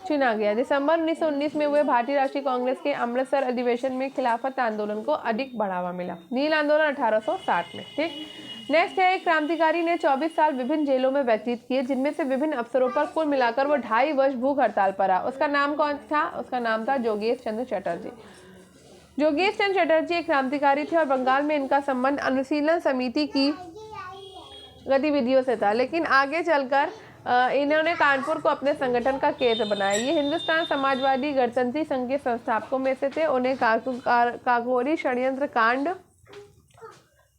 चुना गया। दिसंबर 1919 में हुए भारतीय राष्ट्रीय कांग्रेस के अमृतसर अधिवेशन में खिलाफत आंदोलन को अधिक बढ़ावा मिला। नील आंदोलन 1860 में। ठीक। नेक्स्ट है, एक क्रांतिकारी ने 24 साल विभिन्न जेलों में व्यतीत किए, जिनमें से विभिन्न अवसरों पर कुल मिलाकर वो 2.5 वर्ष भूख हड़ताल पर रहा। उसका नाम कौन था? उसका नाम था जोगेश चंद्र चटर्जी। जोगेश चंद्र चटर्जी एक क्रांतिकारी थे और बंगाल में इनका संबंध अनुशीलन समिति की गतिविधियों से था, लेकिन आगे चलकर इन्होंने कानपुर को अपने संगठन का केंद्र बनाया। ये हिंदुस्तान समाजवादी गणतंत्री संघ के संस्थापकों में से थे। उन्हें काकोरी षड्यंत्र कांड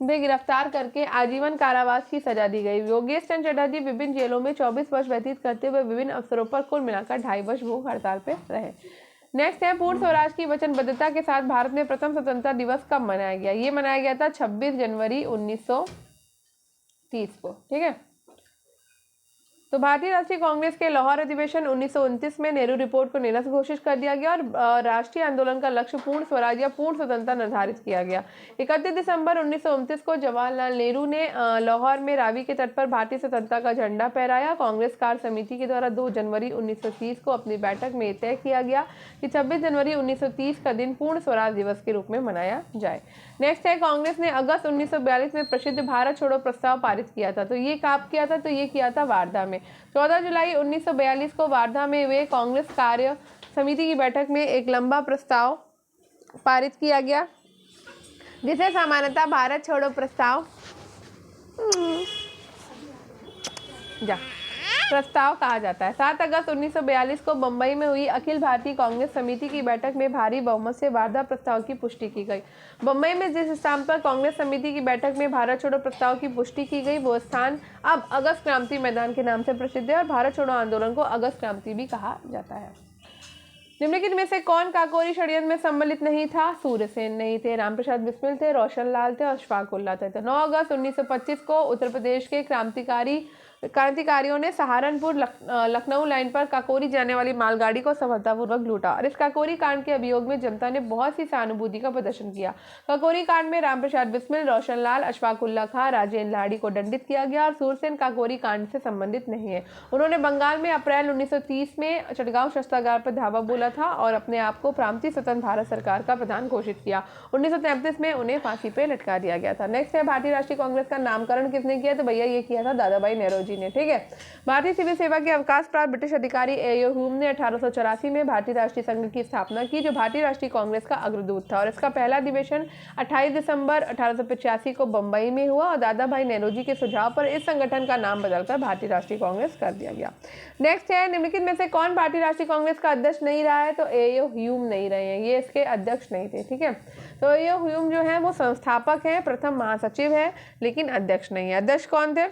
में गिरफ्तार करके आजीवन कारावास की सजा दी गई। योगेश चंद्र चटर्जी विभिन्न जेलों में 24 वर्ष व्यतीत करते हुए विभिन्न अवसरों पर कुल मिलाकर 2.5 वर्ष भूख हड़ताल पे रहे। नेक्स्ट है, पूर्ण स्वराज की वचनबद्धता के साथ भारत में प्रथम स्वतंत्रता दिवस कब मनाया गया? ये मनाया गया था 26 जनवरी 1930 को। ठीक है। तो भारतीय राष्ट्रीय कांग्रेस के लाहौर अधिवेशन 1929 में नेहरू रिपोर्ट को निरस्त घोषित कर दिया गया और राष्ट्रीय आंदोलन का लक्ष्य पूर्ण स्वराज या पूर्ण स्वतंत्रता निर्धारित किया गया। 31 दिसंबर 1929 को जवाहरलाल नेहरू ने लाहौर में रावी के तट पर भारतीय स्वतंत्रता का झंडा फहराया। कांग्रेस कार्य समिति के द्वारा 2 जनवरी 1930 को अपनी बैठक में तय किया गया कि 26 जनवरी 1930 का दिन पूर्ण स्वराज दिवस के रूप में मनाया जाए। नेक्स्ट है, कांग्रेस ने अगस्त 1942 में प्रसिद्ध भारत छोड़ो प्रस्ताव पारित किया था। तो ये कब किया था? तो ये किया था वार्धा में। 14 जुलाई 1942 को वार्धा में हुए कांग्रेस कार्य समिति की बैठक में एक लंबा प्रस्ताव पारित किया गया, जिसे सामान्यतः भारत छोड़ो प्रस्ताव प्रस्ताव कहा जाता है। 7 अगस्त 1942 को बंबई में हुई अखिल भारतीय कांग्रेस समिति की बैठक में भारी बहुमत से वार्धा प्रस्ताव की पुष्टि की गई। बंबई में जिस स्थान पर कांग्रेस समिति की बैठक में भारत छोड़ो प्रस्ताव की पुष्टि की गई, वो स्थान अब अगस्त क्रांति मैदान के नाम से प्रसिद्ध है और भारत छोड़ो आंदोलन को अगस्त क्रांति भी कहा जाता है। निम्नलिखित में से कौन काकोरी षड्यंत्र में सम्मिलित नहीं था? सूर्यसेन नहीं थे, रामप्रसाद बिस्मिल थे, रोशन लाल थे और अशफाक उल्ला थे। 9 अगस्त 1925 को उत्तर प्रदेश के क्रांतिकारियों ने सहारनपुर लखनऊ लाइन पर काकोरी जाने वाली मालगाड़ी को सफलतापूर्वक लूटा और इस काकोरी कांड के अभियोग में जनता ने बहुत सी सहानुभूति का प्रदर्शन किया। काकोरी कांड में रामप्रसाद बिस्मिल, रोशन लाल, अशफाक उल्ला खां, राजेंद्र लाहिड़ी को दंडित किया गया और सूरसेन काकोरी कांड से संबंधित नहीं है। उन्होंने बंगाल में अप्रैल 1930 में चटगांव शस्त्रागार पर धावा बोला था और अपने आप को प्रांतीय स्वतंत्र भारत सरकार का प्रधान घोषित किया। 1933 में उन्हें फांसी पे लटका दिया गया था। नेक्स्ट है, भारतीय राष्ट्रीय कांग्रेस का नामकरण किसने किया? तो भैया ये किया था दादा भाई नेहरू जी ने। ठीक है। भारतीय सिविल सेवा के अवकाश प्राप्त ब्रिटिश अधिकारी एओ ह्यूम ने 1884 में भारतीय राष्ट्रीय संघ की स्थापना की, जो भारतीय राष्ट्रीय कांग्रेस का अग्रदूत था और इसका पहला अधिवेशन 28 दिसंबर 1885 को बंबई में हुआ और दादा भाई नेहरू जी के सुझाव पर इस संगठन का नाम बदलकर भारतीय राष्ट्रीय कांग्रेस कर दिया गया। नेक्स्ट है, निम्नलिखित में से कौन भारतीय राष्ट्रीय कांग्रेस का अध्यक्ष नहीं रहा है? तो एओ ह्यूम नहीं रहे हैं, ये इसके अध्यक्ष नहीं थे। ठीक है। तो एओ ह्यूम जो है वो संस्थापक है, प्रथम महासचिव है, लेकिन अध्यक्ष नहीं है। अध्यक्ष कौन थे?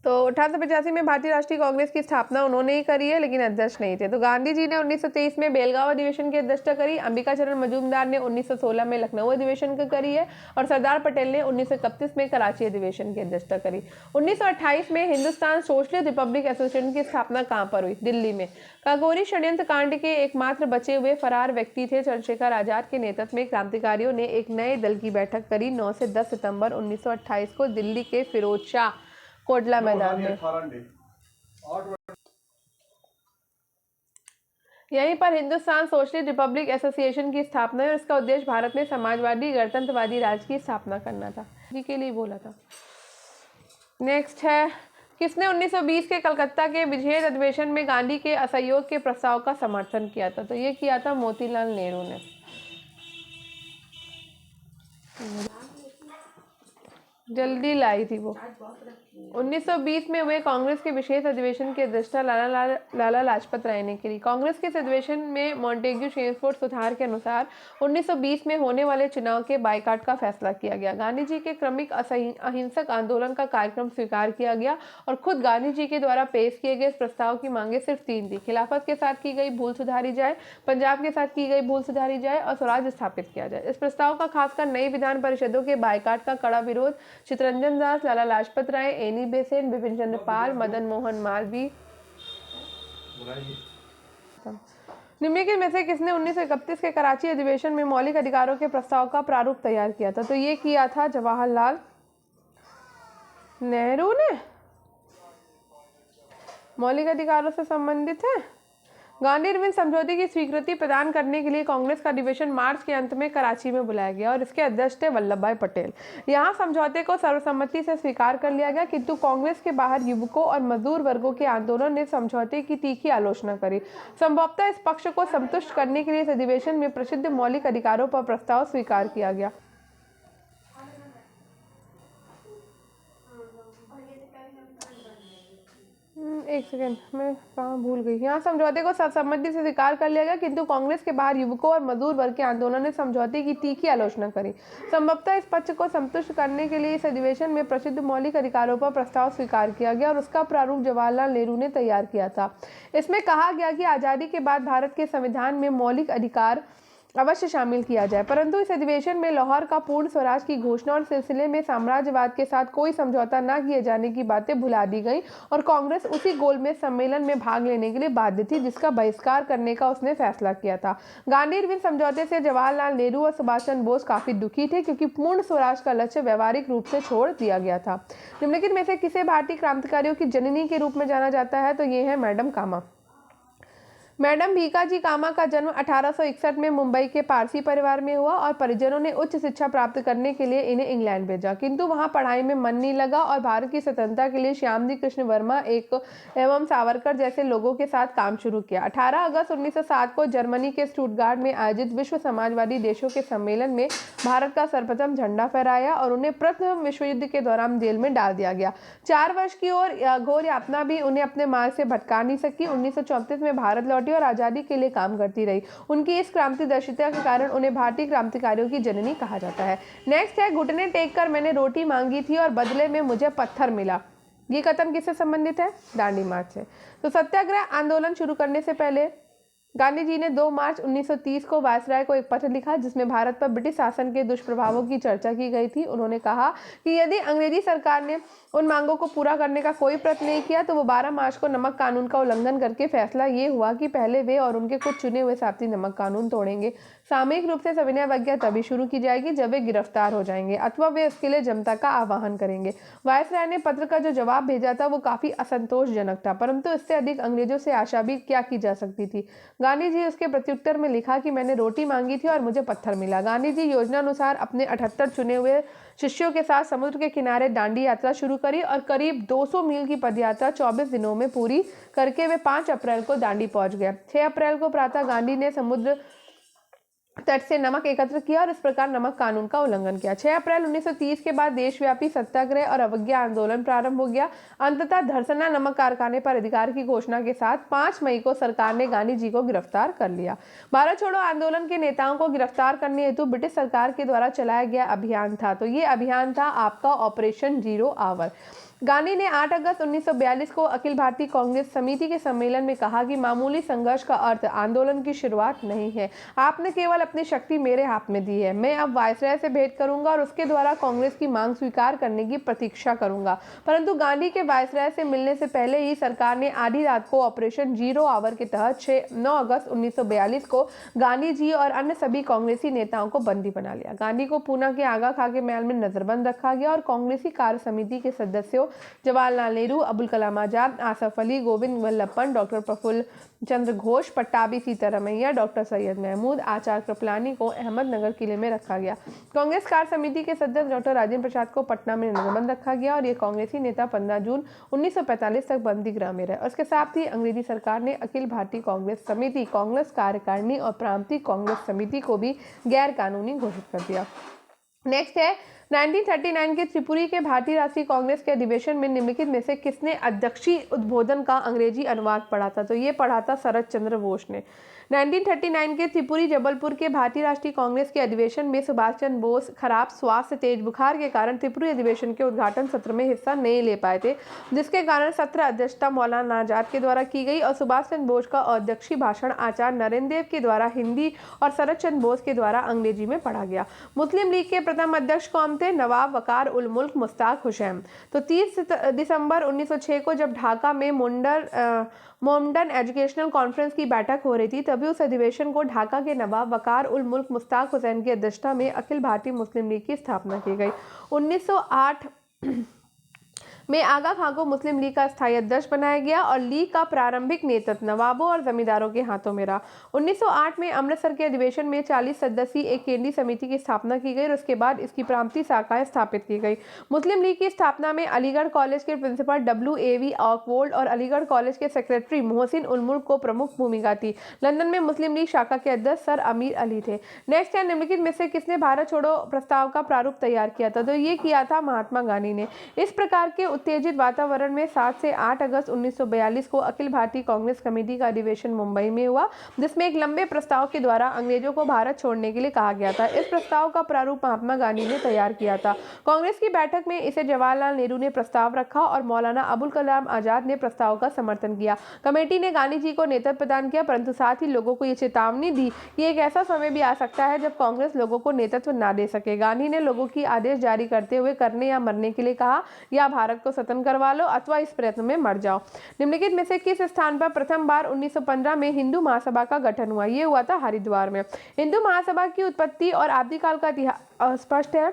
तो 1885 में भारतीय राष्ट्रीय कांग्रेस की स्थापना उन्होंने ही करी है, लेकिन अध्यक्ष नहीं थे। तो गांधी जी ने 1923 में बेलगांव अधिवेशन की अध्यक्षता करी, अंबिका चरण मजूमदार ने 1916 में लखनऊ अधिवेशन की करी है और सरदार पटेल ने 1931 में कराची अधिवेशन की अध्यक्षता करी। 1928 में हिंदुस्तान सोशलिस्ट रिपब्लिक एसोसिएशन की स्थापना कहाँ पर हुई? दिल्ली में। काकोरी षड्यंत्र कांड के एकमात्र बचे हुए फरार व्यक्ति थे चंद्रशेखर आजाद के नेतृत्व में क्रांतिकारियों ने एक नए दल की बैठक करी 9 से 10 सितंबर 1928 को दिल्ली के फिरोज शाह कोटला मैदान में। यहीं पर हिंदुस्तान सोशलिस्ट रिपब्लिक एसोसिएशन की स्थापना है और इसका उद्देश्य भारत में समाजवादी गणतंत्रवादी राज्य की स्थापना करना था। जी के लिए बोला था। नेक्स्ट है, किसने 1920 के कलकत्ता के विभेद अधिवेशन में गांधी के असहयोग के प्रस्ताव का समर्थन किया था? तो ये किया था मोतीलाल नेहरू ने। जल्दी लाई थी वो। 1920 में हुए कांग्रेस के विशेष अधिवेशन की अध्यक्षता लाला लाजपत राय ने की। कांग्रेस के इस अधिवेशन में मॉन्टेग्यू चेम्सफोर्ड सुधार के अनुसार 1920 में होने वाले चुनाव के बायकॉट का फैसला किया गया। गांधी जी के क्रमिक अहिंसक आंदोलन का कार्यक्रम स्वीकार किया गया और खुद गांधी जी के द्वारा पेश किए गए इस प्रस्ताव की मांगे सिर्फ 3 थी। खिलाफत के साथ की गई भूल सुधारी जाए, पंजाब के साथ की गई भूल सुधारी जाए और स्वराज स्थापित किया जाए। इस प्रस्ताव का खासकर नई विधान परिषदों के बायकॉट का कड़ा विरोध चित्तरंजन दास, लाला लाजपत राय, एनी बेसेंट, बिपिन चंद्र पाल, मदन मोहन मालवीय। निम्नलिखित में से किसने 1931 के कराची अधिवेशन में मौलिक अधिकारों के प्रस्ताव का प्रारूप तैयार किया था? तो ये किया था जवाहरलाल नेहरू ने। मौलिक अधिकारों से संबंधित है। गांधी इरविन समझौते की स्वीकृति प्रदान करने के लिए कांग्रेस का अधिवेशन मार्च के अंत में कराची में बुलाया गया और इसके अध्यक्ष थे वल्लभ भाई पटेल। यहां समझौते को सर्वसम्मति से स्वीकार कर लिया गया, किंतु कांग्रेस के बाहर युवकों और मजदूर वर्गों के आंदोलन ने समझौते की तीखी आलोचना करी। संभवतः इस पक्ष को संतुष्ट करने के लिए इस अधिवेशन में प्रसिद्ध मौलिक अधिकारों पर प्रस्ताव स्वीकार किया गया। एक सेकेंड, मैं कहाँ भूल गई। यहाँ समझौते को सर्वसम्मति से स्वीकार कर लिया गया, किंतु कांग्रेस के बाहर युवकों और मजदूर वर्ग के आंदोलन ने समझौते की तीखी आलोचना करी। संभवतः इस पक्ष को संतुष्ट करने के लिए इस अधिवेशन में प्रसिद्ध मौलिक अधिकारों पर प्रस्ताव स्वीकार किया गया और उसका प्रारूप जवाहरलाल नेहरू ने तैयार किया था। इसमें कहा गया कि आज़ादी के बाद भारत के संविधान में मौलिक अधिकार अवश्य शामिल किया जाए, परंतु इस अधिवेशन में लाहौर का पूर्ण स्वराज की घोषणा और सिलसिले में साम्राज्यवाद के साथ कोई समझौता न किए जाने की बातें भुला दी गई और कांग्रेस उसी गोलमेज सम्मेलन में भाग लेने के लिए बाध्य थी जिसका बहिष्कार करने का उसने फैसला किया था। गांधी इरविन समझौते से जवाहरलाल नेहरू और सुभाष चंद्र बोस काफी दुखी थे, क्योंकि पूर्ण स्वराज का लक्ष्य व्यवहारिक रूप से छोड़ दिया गया था। निम्नलिखित में से किसे भारतीय क्रांतिकारियों की जननी के रूप में जाना जाता है? तो ये है मैडम कामा। मैडम भीकाजी कामा का जन्म 1861 में मुंबई के पारसी परिवार में हुआ और परिजनों ने उच्च शिक्षा प्राप्त करने के लिए इन्हें इंग्लैंड भेजा, किंतु वहां पढ़ाई में मन नहीं लगा और भारत की स्वतंत्रता के लिए श्यामजी कृष्ण वर्मा एवं सावरकर जैसे लोगों के साथ काम शुरू किया। 18 अगस्त 1907 को जर्मनी के स्टुटगार्ट में आयोजित विश्व समाजवादी देशों के सम्मेलन में भारत का सर्वप्रथम झंडा फहराया और उन्हें प्रथम विश्व युद्ध के दौरान जेल में डाल दिया गया। 4 वर्ष की और घोर यातना भी उन्हें अपने मार्ग से भटका नहीं सकी। 1934 में भारत लौटी और आजादी के लिए काम करती रही। उनकी इस क्रांतिदर्शिता के कारण उन्हें भारतीय क्रांतिकारियों की जननी कहा जाता है। नेक्स्ट है, घुटने टेक कर मैंने रोटी मांगी थी और बदले में मुझे पत्थर मिला। ये कथन किससे संबंधित है? दांडी मार्च से। तो सत्याग्रह आंदोलन शुरू करने से पहले गांधी जी ने 2 मार्च 1930 को वायसराय को एक पत्र लिखा जिसमें भारत पर ब्रिटिश शासन के दुष्प्रभावों की चर्चा की गई थी। उन्होंने कहा कि यदि अंग्रेजी सरकार ने उन मांगों को पूरा करने का कोई प्रयत्न नहीं किया तो वो 12 मार्च को नमक कानून का उल्लंघन करके फैसला ये हुआ कि पहले वे और उनके कुछ चुने हुए साथी नमक कानून तोड़ेंगे। सामूहिक रूप से सविनय अवज्ञा तभी शुरू की जाएगी जब वे गिरफ्तार हो जाएंगे अथवा वे इसके लिए जनता का आह्वान करेंगे। वायसराय ने पत्र का जो जवाब भेजा था वो काफी असंतोषजनक था, परंतु इससे अधिक अंग्रेजों से आशा भी क्या की जा सकती थी। गांधी जी उसके प्रत्युत्तर में लिखा कि मैंने रोटी मांगी थी और मुझे पत्थर मिला। गांधी जी योजना अनुसार अपने 78 चुने हुए शिष्यों के साथ समुद्र के किनारे दांडी यात्रा शुरू करी और करीब 200 मील की पदयात्रा 24 दिनों में पूरी करके वे 5 अप्रैल को दांडी पहुंच गए। 6 अप्रैल को प्रातः गांधी ने समुद्र तट से नमक एकत्र किया और इस प्रकार नमक कानून का उल्लंघन किया। 6 अप्रैल 1930 के बाद देशव्यापी सत्याग्रह और अवज्ञा आंदोलन प्रारंभ हो गया। अंततः धरसना नमक कारखाने पर अधिकार की घोषणा के साथ 5 मई को सरकार ने गांधी जी को गिरफ्तार कर लिया। भारत छोड़ो आंदोलन के नेताओं को गिरफ्तार करने हेतु ब्रिटिश सरकार के द्वारा चलाया गया अभियान था। तो ये अभियान था आपका ऑपरेशन जीरो आवर। गांधी ने 8 अगस्त 1942 को अखिल भारतीय कांग्रेस समिति के सम्मेलन में कहा कि मामूली संघर्ष का अर्थ आंदोलन की शुरुआत नहीं है। आपने केवल अपनी शक्ति मेरे हाथ में दी है। मैं अब वायसराय से भेंट करूंगा और उसके द्वारा कांग्रेस की मांग स्वीकार करने की प्रतीक्षा करूंगा। परंतु गांधी के वायसराय से मिलने से पहले ही सरकार ने आधी रात को ऑपरेशन जीरो आवर के तहत 9 अगस्त 1942 को गांधी जी और अन्य सभी कांग्रेसी नेताओं को बंदी बना लिया। गांधी को पूना के आगा खाके महल में नजरबंद रखा गया और कांग्रेसी कार्य समिति के सदस्यों जवाहरलाल नेहरू, अबुल कलाम आजाद, आसफ अली, गोविंद वल्लभ पंत, डॉक्टर प्रफुल्ल चंद्र घोष, पट्टाभी सीतारमैया, डॉक्टर सैयद महमूद, आचार्य कृपलानी को अहमदनगर किले में रखा गया। कांग्रेस कार्य समिति के सदस्य डॉक्टर राजेंद्र प्रसाद को पटना में नजरबंद रखा गया और ये कांग्रेसी नेता 15 जून 1945 तक बंदी गृह में रहे। और इसके साथ ही अंग्रेजी सरकार ने अखिल भारतीय कांग्रेस समिति, कांग्रेस कार्यकारिणी और प्रांतीय कांग्रेस समिति को भी गैर कानूनी घोषित कर दिया। नेक्स्ट है 1939 के त्रिपुरी के भारतीय राष्ट्रीय कांग्रेस के अधिवेशन में निम्नलिखित में से किसने अध्यक्षीय उद्बोधन का अंग्रेजी अनुवाद पढ़ा था? तो ये पढ़ा था शरद चंद्र बोस ने। 1939 के त्रिपुरी जबलपुर के भारतीय राष्ट्रीय कांग्रेस के अधिवेशन में सुभाष चंद्र बोस खराब स्वास्थ्य, तेज बुखार के कारण त्रिपुरी अधिवेशन के उद्घाटन सत्र में हिस्सा नहीं ले पाए थे, जिसके कारण सत्र अध्यक्षता मौलाना आजाद के द्वारा की गई और सुभाष चंद्र बोस का अध्यक्षीय भाषण आचार्य नरेंद्र देव के द्वारा हिंदी और शरद चंद्र बोस के द्वारा अंग्रेजी में पढ़ा गया। मुस्लिम लीग के प्रथम अध्यक्ष कौन थे? नवाब वकार उल मुल्क मुश्ताक हुसैन। तो 30 दिसंबर 1906 को जब ढाका में मोमडन एजुकेशनल कॉन्फ्रेंस की बैठक हो रही थी, तभी उस अधिवेशन को ढाका के नवाब वकार उल मुल्क मुश्ताक हुसैन की अध्यक्षता में अखिल भारतीय मुस्लिम लीग की स्थापना की गई। 1908 में आगा खां को मुस्लिम लीग का स्थायी अध्यक्ष बनाया गया और लीग का प्रारंभिक नेतृत्व नवाबों और जमींदारों के हाथों में रहा। 1908 में अमृतसर के अधिवेशन में 40 सदस्यीय एक केंद्रीय समिति की स्थापना की गई और उसके बाद इसकी प्रांतीय शाखाएं स्थापित की गई। मुस्लिम लीग की स्थापना में अलीगढ़ कॉलेज के प्रिंसिपल WAV ऑकवोल्ड और अलीगढ़ कॉलेज के सेक्रेटरी मोहसिन उल मुल्क को प्रमुख भूमिका थी। लंदन में मुस्लिम लीग शाखा के अध्यक्ष सर अमीर अली थे। नेक्स्ट है निम्नलिखित में से किसने भारत छोड़ो प्रस्ताव का प्रारूप तैयार किया था? तो ये किया था महात्मा गांधी ने। इस प्रकार के उत्तेजित वातावरण में 7 से 8 अगस्त 1942 को अखिल भारतीय कांग्रेस कमेटी का अधिवेशन मुंबई में हुआ, जिसमें एक लंबे प्रस्ताव के द्वारा अंग्रेजों को भारत छोड़ने के लिए कहा गया था। इस प्रस्ताव का प्रारूप महात्मा गांधी ने तैयार किया था। कांग्रेस की बैठक में इसे जवाहरलाल नेहरू ने प्रस्ताव रखा और मौलाना अबुल कलाम आजाद ने प्रस्ताव का समर्थन किया। कमेटी ने गांधी जी को नेतृत्व प्रदान किया, परंतु साथ ही लोगों को ये चेतावनी दी कि एक ऐसा समय भी आ सकता है जब कांग्रेस लोगों को नेतृत्व ना दे सके। गांधी ने लोगों की आदेश जारी करते हुए करने या मरने के लिए कहा, या भारत को स्वतंत्र करवा लो अथवा इस प्रयत्न में मर जाओ। निम्नलिखित में से किस स्थान पर प्रथम बार 1915 में हिंदू महासभा का गठन हुआ? ये हुआ था हरिद्वार में। हिंदू महासभा की उत्पत्ति और आदिकाल का इतिहास स्पष्ट है।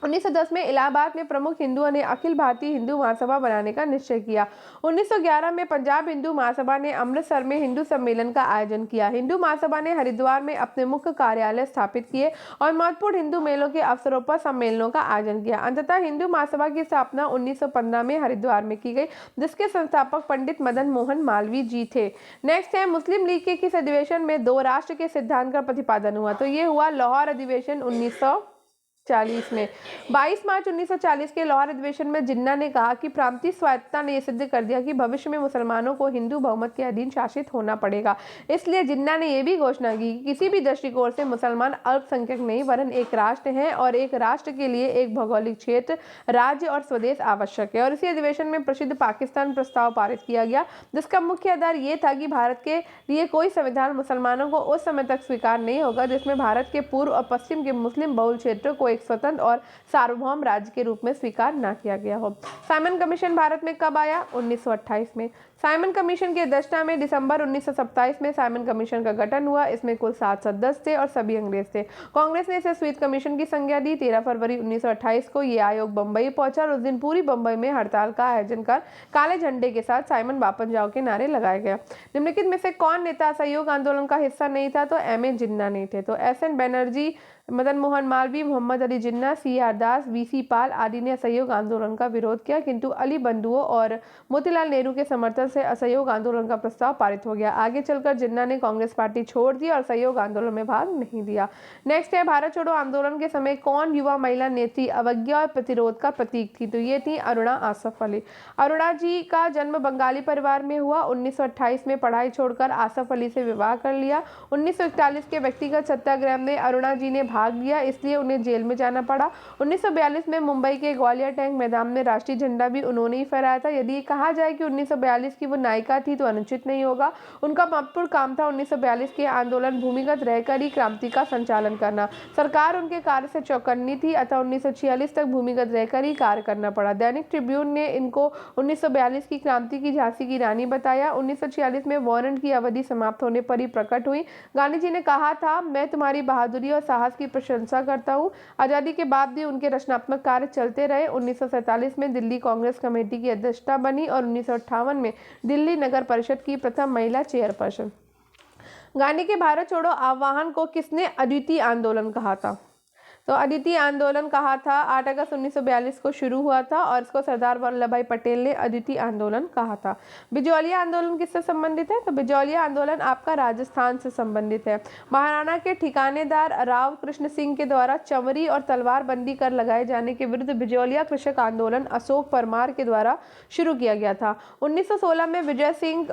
1910 में इलाहाबाद में प्रमुख हिंदुओं ने अखिल भारतीय हिंदू महासभा बनाने का निश्चय किया। 1911 में पंजाब हिंदू महासभा ने अमृतसर में हिंदू सम्मेलन का आयोजन किया। हिंदू महासभा ने हरिद्वार में अपने मुख्य कार्यालय स्थापित किए और महत्वपूर्ण हिंदू मेलों के अवसरों पर सम्मेलनों का आयोजन किया। अंततः हिंदू महासभा की स्थापना 1915 में हरिद्वार में की गई, जिसके संस्थापक पंडित मदन मोहन मालवीय जी थे। नेक्स्ट है मुस्लिम लीग के किस अधिवेशन में 2 राष्ट्र के सिद्धांत का प्रतिपादन हुआ? तो ये हुआ लाहौर अधिवेशन 1940 में। 22 मार्च 1940 के लाहौर अधिवेशन में जिन्ना ने कहा कि प्रांतीय स्वायत्तता ने यह सिद्ध कर दिया कि भविष्य में मुसलमानों को हिंदू बहुमत के अधीन शासित होना पड़ेगा। इसलिए जिन्ना ने यह भी घोषणा की कि किसी भी दृष्टिकोण से मुसलमान अल्पसंख्यक नहीं वरन एक राष्ट्र हैं और एक राष्ट्र के लिए एक भौगोलिक क्षेत्र, राज्य और स्वदेश आवश्यक है। और इसी अधिवेशन में प्रसिद्ध पाकिस्तान प्रस्ताव पारित किया गया, जिसका मुख्य आधार ये था कि भारत के लिए कोई संविधान मुसलमानों को उस समय तक स्वीकार नहीं होगा जिसमें भारत के पूर्व और पश्चिम के मुस्लिम बहुल क्षेत्रों को स्वतंत्र और सार्वभौम राज्य के रूप में स्वीकार न किया गया हो। साइमन कमीशन भारत में कब आया? 1928 में। साइमन कमीशन की अध्यक्षता में दिसंबर 1927 में साइमन कमीशन का गठन हुआ। इसमें कुल 7 सदस्य थे और सभी अंग्रेज थे। कांग्रेस ने इसे श्वेत कमीशन की संज्ञा दी। 13 फरवरी 1928 को ये आयोग बंबई पहुंचा और उस दिन पूरी बंबई में हड़ताल का आयोजन कर काले झंडे के साथ साइमन वापस जाओ के नारे लगाए गए। निम्नलिखित में से कौन नेता असहयोग आंदोलन का हिस्सा नहीं था? तो M.A. जिन्ना नहीं थे। तो S.N. बनर्जी, मदन मोहन मालवीय, मोहम्मद अली जिन्ना, CR दास, VC पाल आदि ने असहयोग आंदोलन का विरोध किया, किंतु अली बंधुओं और मोतीलाल नेहरू के समर्थन से असहयोग आंदोलन का प्रस्ताव पारित हो गया। आगे चलकर जिन्ना ने कांग्रेस पार्टी छोड़ दी और असहयोग आंदोलन में भाग नहीं लिया। नेक्स्ट है, भारत छोड़ो आंदोलन के समय कौन युवा महिला नेत्री अवज्ञा और प्रतिरोध का प्रतीक थी? तो ये थी अरुणा आसफ अली। अरुणा जी का जन्म बंगाली परिवार में हुआ। 1928 में पढ़ाई छोड़कर आसफ अली से विवाह कर लिया। 1941 के व्यक्तिगत सत्याग्रह में अरुणा जी ने भाग लिया, इसलिए उन्हें जेल में जाना पड़ा। 1942 में मुंबई के ग्वालियर टैंक मैदान में राष्ट्रीय झंडा भी उन्होंने ही फहराया था। यदि कहा जाए कि 1942 की वो नायिका थी तो अनुचित नहीं होगा। उनका महत्वपूर्ण काम था 1942 के आंदोलन भूमिगत रहकर ही क्रांति का संचालन करना। सरकार उनके कार्य से चौकन्नी थी, अतः 1946 तक भूमिगत रहकर ही कार्य करना पड़ा। दैनिक ट्रिब्यून ने इनको 1942 की क्रांति की झांसी की रानी बताया। 1946 में वारंट की अवधि समाप्त होने पर ही प्रकट हुई। गांधी जी ने कहा था, मैं तुम्हारी बहादुरी और साहस की प्रशंसा करता हूँ। आज़ादी के बाद भी उनके रचनात्मक कार्य चलते रहे। 1947 में दिल्ली कांग्रेस कमेटी की अध्यक्षता बनी और 1958 में दिल्ली नगर परिषद की प्रथम महिला चेयरपर्सन। गांधी के भारत छोड़ो आह्वान को किसने अद्वितीय आंदोलन कहा था? तो अद्वितीय आंदोलन कहा था 8 अगस्त 1942 को शुरू हुआ था और इसको सरदार वल्लभ भाई पटेल ने अद्वितीय आंदोलन कहा था। बिजौलिया आंदोलन किससे संबंधित है? तो बिजौलिया आंदोलन आपका राजस्थान से संबंधित है। महाराणा के ठिकानेदार राव कृष्ण सिंह के द्वारा चंवरी और तलवार बंदी कर लगाए जाने के विरुद्ध बिजौलिया कृषक आंदोलन अशोक परमार के द्वारा शुरू किया गया था। 1916 में विजय सिंह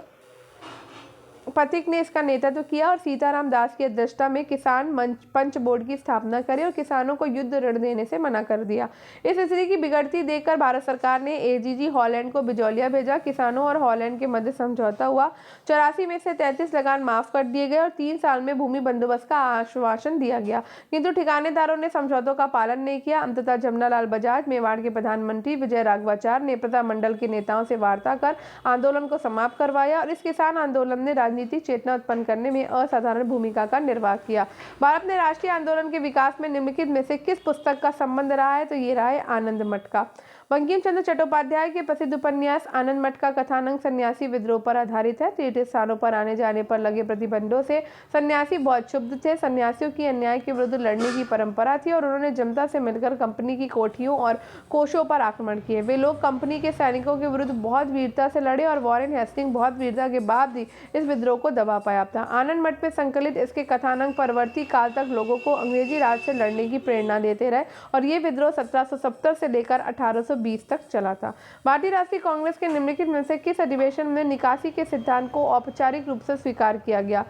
पथिक ने इसका नेतृत्व किया और सीताराम दास की अध्यक्षता में किसान पंच बोर्ड की स्थापना करी और किसानों को युद्ध ऋण देने से मना कर दिया। इस स्थिति की बिगड़ती देखकर भारत सरकार ने AGG हॉलैंड को बिजौलिया भेजा। किसानों और हॉलैंड के मध्य समझौता हुआ। 84 में से 33 लगान माफ कर दिए गए और 3 साल में भूमि बंदोबस्त का आश्वासन दिया गया, किंतु ठिकानेदारों ने समझौतों का पालन नहीं किया। अंततः जमनालाल बजाज, मेवाड़ के प्रधानमंत्री विजय राघवाचार्य ने प्रतापमंडल के नेताओं से वार्ता कर आंदोलन को समाप्त करवाया और इस किसान आंदोलन ने राजनीतिक चेतना उत्पन्न करने में असाधारण भूमिका का निर्वाह किया। भारत में राष्ट्रीय आंदोलन के विकास में निम्नलिखित में से किस पुस्तक का संबंध रहा है? तो ये रहा है आनंद मठ का। बंकिम चंद्र चट्टोपाध्याय के प्रसिद्ध उपन्यास आनंद मठ का कथानक सन्यासी विद्रोह पर आधारित है। तीर्थ स्थानों पर आने जाने पर लगे प्रतिबंधों से सन्यासी बहुत क्षुब्ध थे। सन्यासियों की अन्याय के विरुद्ध लड़ने की परंपरा थी और उन्होंने जनता से मिलकर कंपनी की कोठियों और कोषों पर आक्रमण किए। वे लोग कंपनी के सैनिकों के विरुद्ध बहुत वीरता से लड़े और वॉरेन हेस्टिंग बहुत वीरता के बाद भी इस विद्रोह को दबा पाया था। आनंद मठ में संकलित इसके कथानक परवर्ती काल तक लोगों को अंग्रेजी राज से लड़ने की प्रेरणा देते रहे और ये विद्रोह 1770 से लेकर 1820 तक चला था। भारतीय राष्ट्रीय कांग्रेस के निम्नलिखित में से किस अधिवेशन में निकासी के सिद्धांत को औपचारिक रूप से स्वीकार किया गया?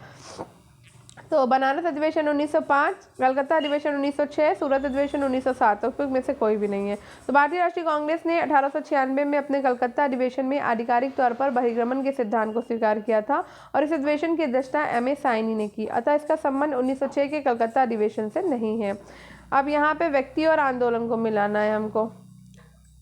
तो बनारस अधिवेशन 1905, कलकत्ता अधिवेशन 1906, सूरत अधिवेशन 1907। उपयुक्त में से कोई भी नहीं है। तो भारतीय राष्ट्रीय कांग्रेस ने 1896 में अपने कलकत्ता अधिवेशन में आधिकारिक तौर पर बहिर्गमन के सिद्धांत को स्वीकार किया था और इस अधिवेशन की अध्यक्षता MA साइनी ने की, अतः इसका संबंध 1906 के कलकत्ता अधिवेशन से नहीं है। अब यहाँ पे व्यक्ति और आंदोलन को मिलाना है हमको।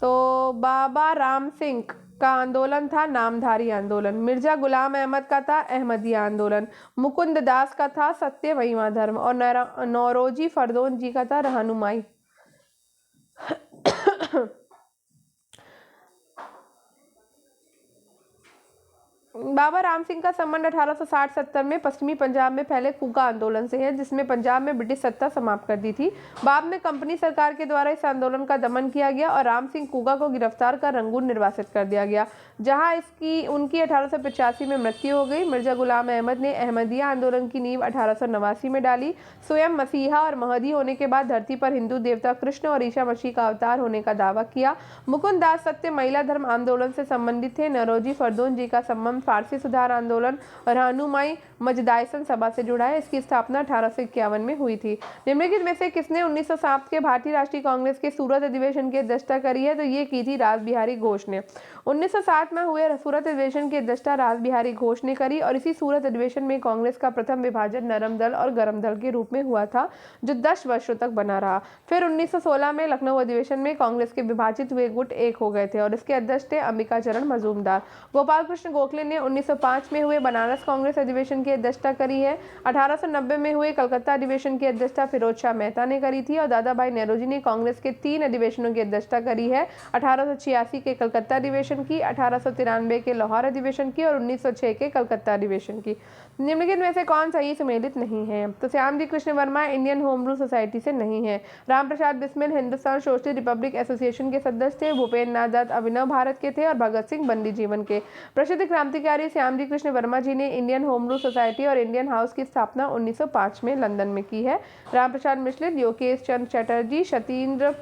तो बाबा राम सिंह का आंदोलन था नामधारी आंदोलन। मिर्जा गुलाम अहमद का था अहमदिया आंदोलन। मुकुंद दास का था सत्य महिमा धर्म और नौरोजी फरदौन जी का था रहनुमाई। बाबा राम सिंह का संबंध 1860-70 में पश्चिमी पंजाब में फैले कूका आंदोलन से है, जिसमें पंजाब में ब्रिटिश सत्ता समाप्त कर दी थी। बाद में कंपनी सरकार के द्वारा इस आंदोलन का दमन किया गया और राम सिंह कूका को गिरफ्तार कर रंगून निर्वासित कर दिया गया, जहां उनकी 1885 में मृत्यु हो गई। मिर्जा गुलाम अहमद ने अहमदिया आंदोलन की नींव 1889 में डाली। स्वयं मसीहा और महदी होने के बाद धरती पर हिंदू देवता कृष्ण और ईसा मसीह का अवतार होने का दावा किया। मुकुंद दास सत्य महिला धर्म आंदोलन से संबंधित थे। नौरोजी फरदौन जी का संबंध फारसी सुधार आंदोलन और रहनुमाई मजदाइसन सभा से जुड़ा है। इसकी स्थापना 1851 में हुई थी। निम्नलिखित में से किसने 1907 के भारतीय राष्ट्रीय कांग्रेस के सूरत अधिवेशन की अध्यक्षता करी है? तो ये की थी रास बिहारी घोष ने। 1907 में हुए सूरत अधिवेशन की अध्यक्षता रास बिहारी घोष ने करी और इसी सूरत अधिवेशन में कांग्रेस का प्रथम विभाजन नरम दल और गरम दल के रूप में हुआ था, जो 10 वर्षों तक बना रहा। फिर 1916 में लखनऊ अधिवेशन में कांग्रेस के विभाजित हुए गुट एक हो गए थे और इसके अध्यक्ष थे अंबिका चरण मजूमदार। गोपाल कृष्ण गोखले ने ने 1905 में हुए बनारस कांग्रेस अधिवेशन की अध्यक्षता करी है। 1890 में हुए कलकत्ता अधिवेशन की अध्यक्षता फिरोज शाह मेहता ने करी थी। और दादा भाई नेहरूजी ने कांग्रेस के 3 अधिवेशनों की अध्यक्षता करी है। 1886 के कलकत्ता अधिवेशन की, 1893 के लाहौर अधिवेशन की और 1906 के कलकत्ता अधिवेशन की। निम्नलिखित में से कौन सही सम्मिलित नहीं है? तो Shyam ji Krishna Varma Indian home rule society से नहीं है। Ram Prasad Bismil Hindustan socialist republic association के सदस्य थे। भूपेन्द्र नाथ दत्त अभिनव भारत के थे और भगत सिंह बंदी जीवन के। प्रसिद्ध क्रांतिकारी श्याम जी कृष्ण वर्मा जी ने इंडियन होम रूल सोसाइटी और इंडियन हाउस की स्थापना 1905 में लंदन में की है। राम प्रसाद मिश्रित, योगेश चंद्र चटर्जी, सतीन्द्र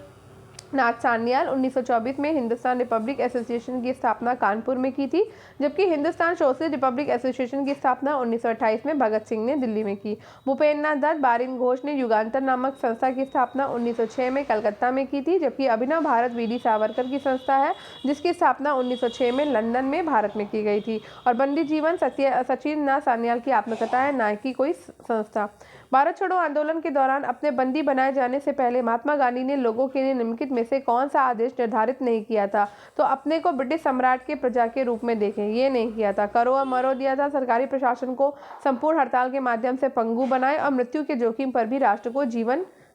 नाथ सान्याल 1924 में हिंदुस्तान रिपब्लिक एसोसिएशन की स्थापना कानपुर में की थी, जबकि हिंदुस्तान सोशलिस्ट रिपब्लिक एसोसिएशन की स्थापना 1928 में भगत सिंह ने दिल्ली में की। भूपेन्द्र नाथ दत्त बारिन घोष ने युगांतर नामक संस्था की स्थापना 1906 में कलकत्ता में की थी, जबकि अभिनव भारत वीडी सावरकर की संस्था है, जिसकी स्थापना 1906 में लंदन में भारत में की गई थी। और बंदी जीवन सचिन नाथ सान्याल की आत्मकथा है, न कि कोई संस्था। भारत छोड़ो आंदोलन के दौरान अपने बंदी बनाए जाने से पहले महात्मा गांधी ने लोगों के लिए निम्नलिखित में से कौन सा आदेश निर्धारित नहीं किया था? तो अपने को ब्रिटिश सम्राट के प्रजा के रूप में देखें, ये नहीं किया था। करो और मरो दिया था। सरकारी प्रशासन को संपूर्ण हड़ताल के माध्यम से पंगु बनाए और मृत्यु के जोखिम पर भी राष्ट्र को